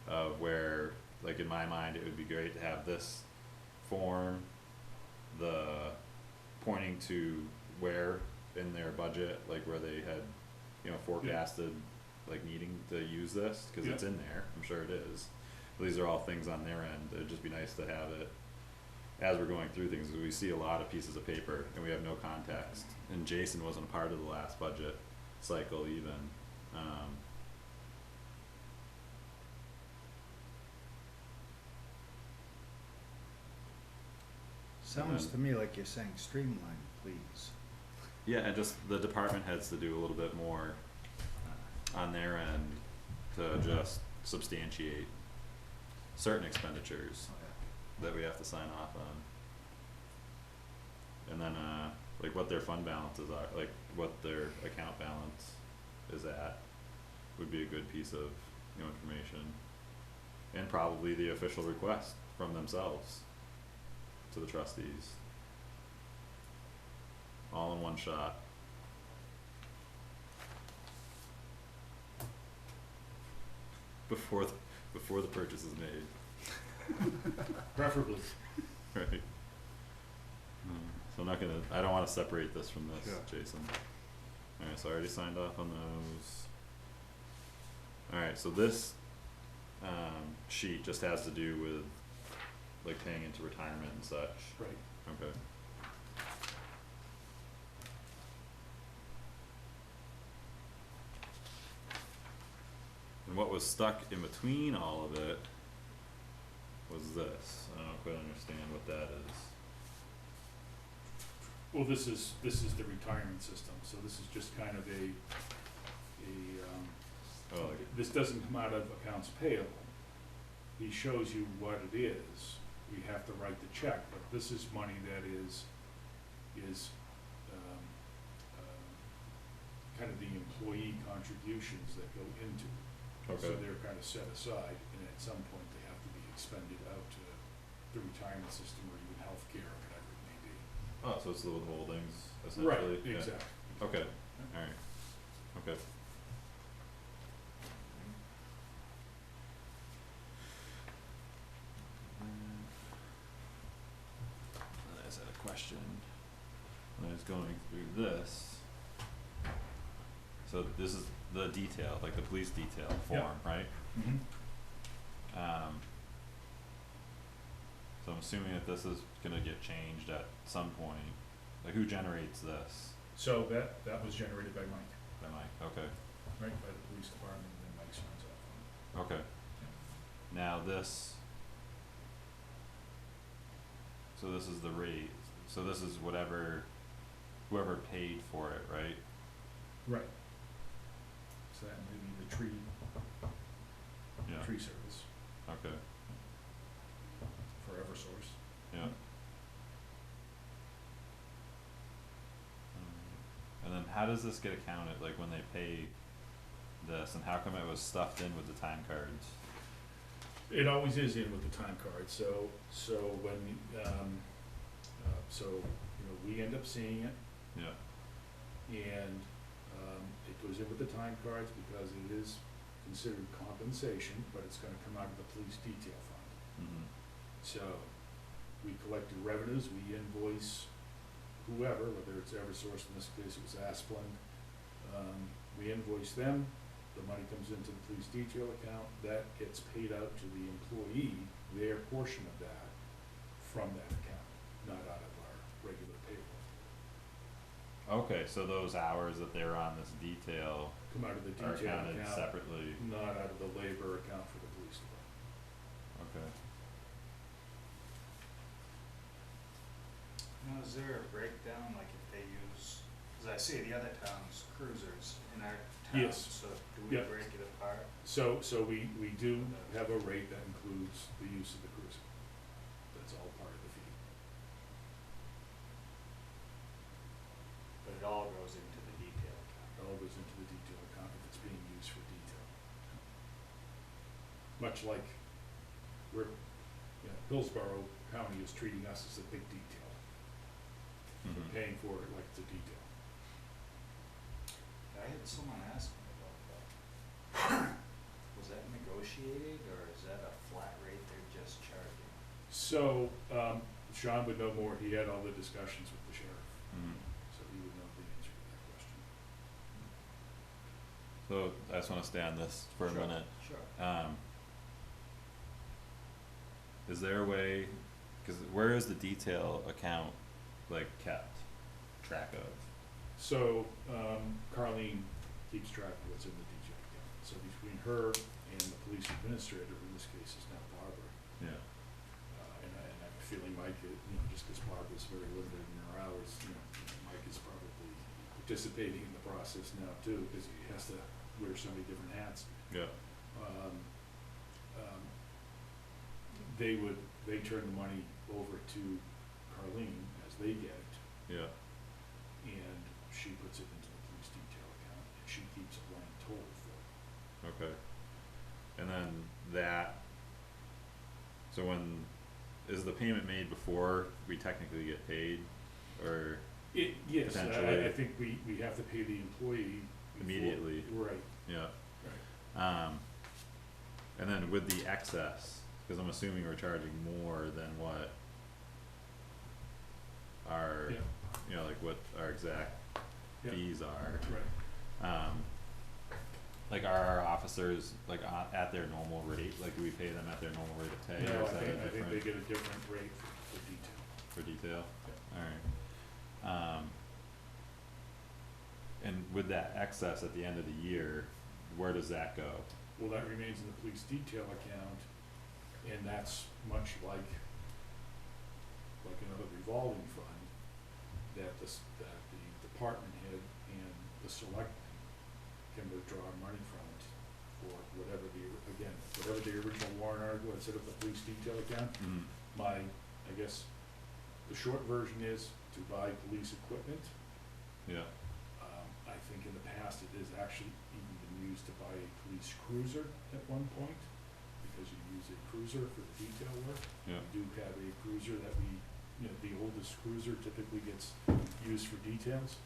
of where, like in my mind, it would be great to have this form, the pointing to where in their budget, like where they had, you know, forecasted like needing to use this, cause it's Yeah. in there, I'm sure it is. These are all things on their end, it'd just be nice to have it as we're going through things, 'cause we see a lot of pieces of paper and we have no context, and Jason wasn't a part of the last budget cycle even, Sounds to me like you're saying streamline, please. yeah, and just the department heads to do a little bit more on their end to just substantiate certain expenditures that we have to sign off on. And then, like what their fund balances are, like what their account balance is at, would be a good piece of, you know, information. And probably the official request from themselves to the trustees. All in one shot. Before the purchase is made. Preferably. Right. So I'm not gonna, I don't wanna separate this from this, Sure. Jason. Alright, so I already signed off on those. Alright, so this, sheet just has to do with, like, paying into retirement and such. Right. Okay. And what was stuck in between all of it was this, I don't quite understand what that is. Well, this is the retirement system, so this is just kind of Oh, like, this doesn't come out of accounts payable. He shows you what it is, we have to write the check, but this is money that is, kind of the employee contributions that go into it. So okay, they're kind of set aside, and at some point they have to be expended out to the retirement system or even healthcare or whatever it may be. oh, so it's the withholdings essentially, yeah. Exactly. Okay, alright, okay. I just had a question, when I was going through this. So this is the detail, like the police detail form, right? Mm-hmm. So I'm assuming that this is gonna get changed at some point, like who generates this? So that was generated by Mike, By Mike, okay, right, by the police department, and then Mike signs off on it. okay. Now this, so this is the rate, so this is whatever, whoever paid for it, right? Right. So that would be the tree Yeah, service okay, for Eversource. yeah. And then how does this get accounted, like when they pay this, and how come it was stuffed in with the time cards? It always is in with the time card, so when, we end up seeing it, Yeah, and, it goes in with the time cards because it is considered compensation, but it's gonna come out of the police detail fund. mhm, So, we collected revenues, we invoice whoever, whether it's Eversource, in this case it was Asplund, we invoice them, the money comes into the police detail account, that gets paid out to the employee, their portion of that, from that account, not out of our regular payroll. okay, so those hours that they're on this detail Come out of the are detail accounted account, separately, not out of the labor account for the police department. okay. Now, is there a breakdown, like if they use, cause I see the other towns cruisers in our town, Yes. so do we Yep. break it apart? So we do have a rate that includes the use of the cruiser. That's all part of the fee. But it all goes into the detail account. It all goes into the detail account if it's being used for detail. Much like Hillsborough County is treating us as a big detail, Mhm. paying for it like it's a detail. I I had someone ask me about that. Was that negotiated, or is that a flat rate they're just charging? So, Sean would know more, he had all the discussions with the sheriff, Mm. so he would know the answer to that question. So I just wanna stay on this for a Sure. minute. Sure. Is there a way, cause where is the detail account like kept track of? So, Carlene keeps track of what's in the DJ account, so between her and the police administrator, in this case is now Barbara, Yeah. and I have a feeling Mike, just because Barbara's very limited in her hours, Mike is probably participating in the process now too, because he has to wear so many different hats. Yeah. They turn the money over to Carlene as they get it, Yeah. and she puts it into the police detail account, and she keeps a blank total for it. Okay. And then that, so when, is the payment made before we technically get paid, or Yes, Potentially. I think we have to pay the employee before- Immediately. Right, yeah? right. And then with the excess, cause I'm assuming we're charging more than what our, Yeah, like what our exact Yeah. fees are. right. Like are our officers like at their normal rate, like do we pay them at their normal rate of pay, or No, is I that a think they different get a different rate for detail. for detail? Alright. And with that excess at the end of the year, where does that go? Well, that remains in the police detail account, and that's much like another revolving fund, that the department head and the selectmen can withdraw money from it for whatever the original warrant article had set up the police detail account. Mm, I guess, the short version is to buy police equipment. yeah, I think in the past it has actually even been used to buy a police cruiser at one point, because you use a cruiser for the detail work. yeah, We do have a cruiser that the oldest cruiser typically gets used for details.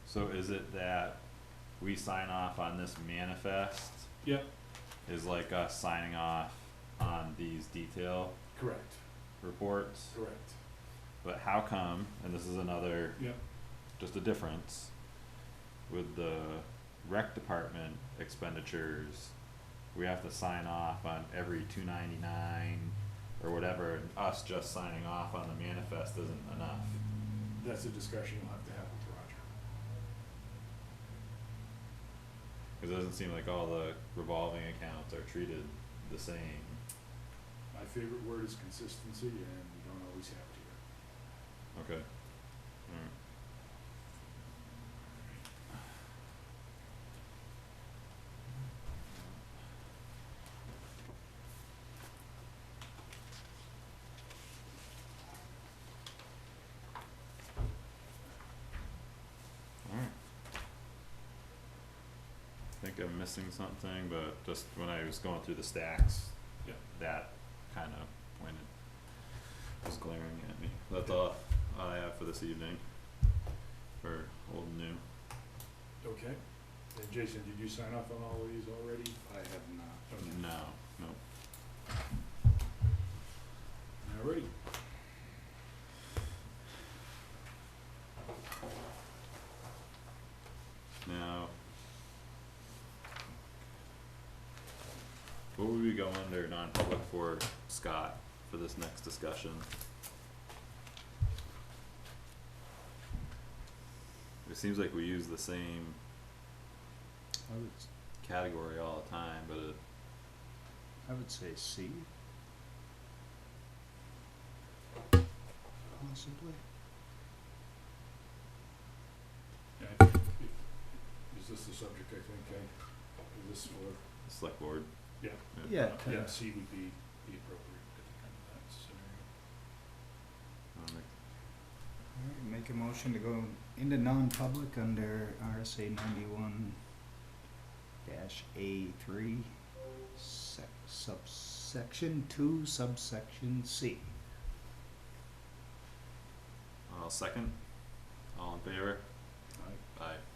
so is it that we sign off on this manifest Yep, is like us signing off on these detail correct, reports? correct. But how come, and this is another, Yep, just a difference, with the rec department expenditures, we have to sign off on every 299 or whatever, and us just signing off on the manifest isn't enough. that's a discussion you'll have to have with Roger. Cause it doesn't seem like all the revolving accounts are treated the same. My favorite word is consistency, and we don't always have to. Okay. Alright. Alright. I think I'm missing something, but just when I was going through the stacks, Yep. that kinda pointed, was glaring at me. That's all I have for this evening, for old and new. Okay. And Jason, did you sign off on all of these already? I have not. Okay. No. Alrighty. Now, what would we go under non-public for, Scott, for this next discussion? It seems like we use the same category all the time, but it, I would say C. Possibly. Yeah, I think is this the subject, I think, is this for, select board. yeah, Yeah. yeah, C would be the appropriate, I think, under that scenario. Alright, make a motion to go into non-public under RSA 91-A3, subsection 2, subsection C. I'll second. All in favor? Aye.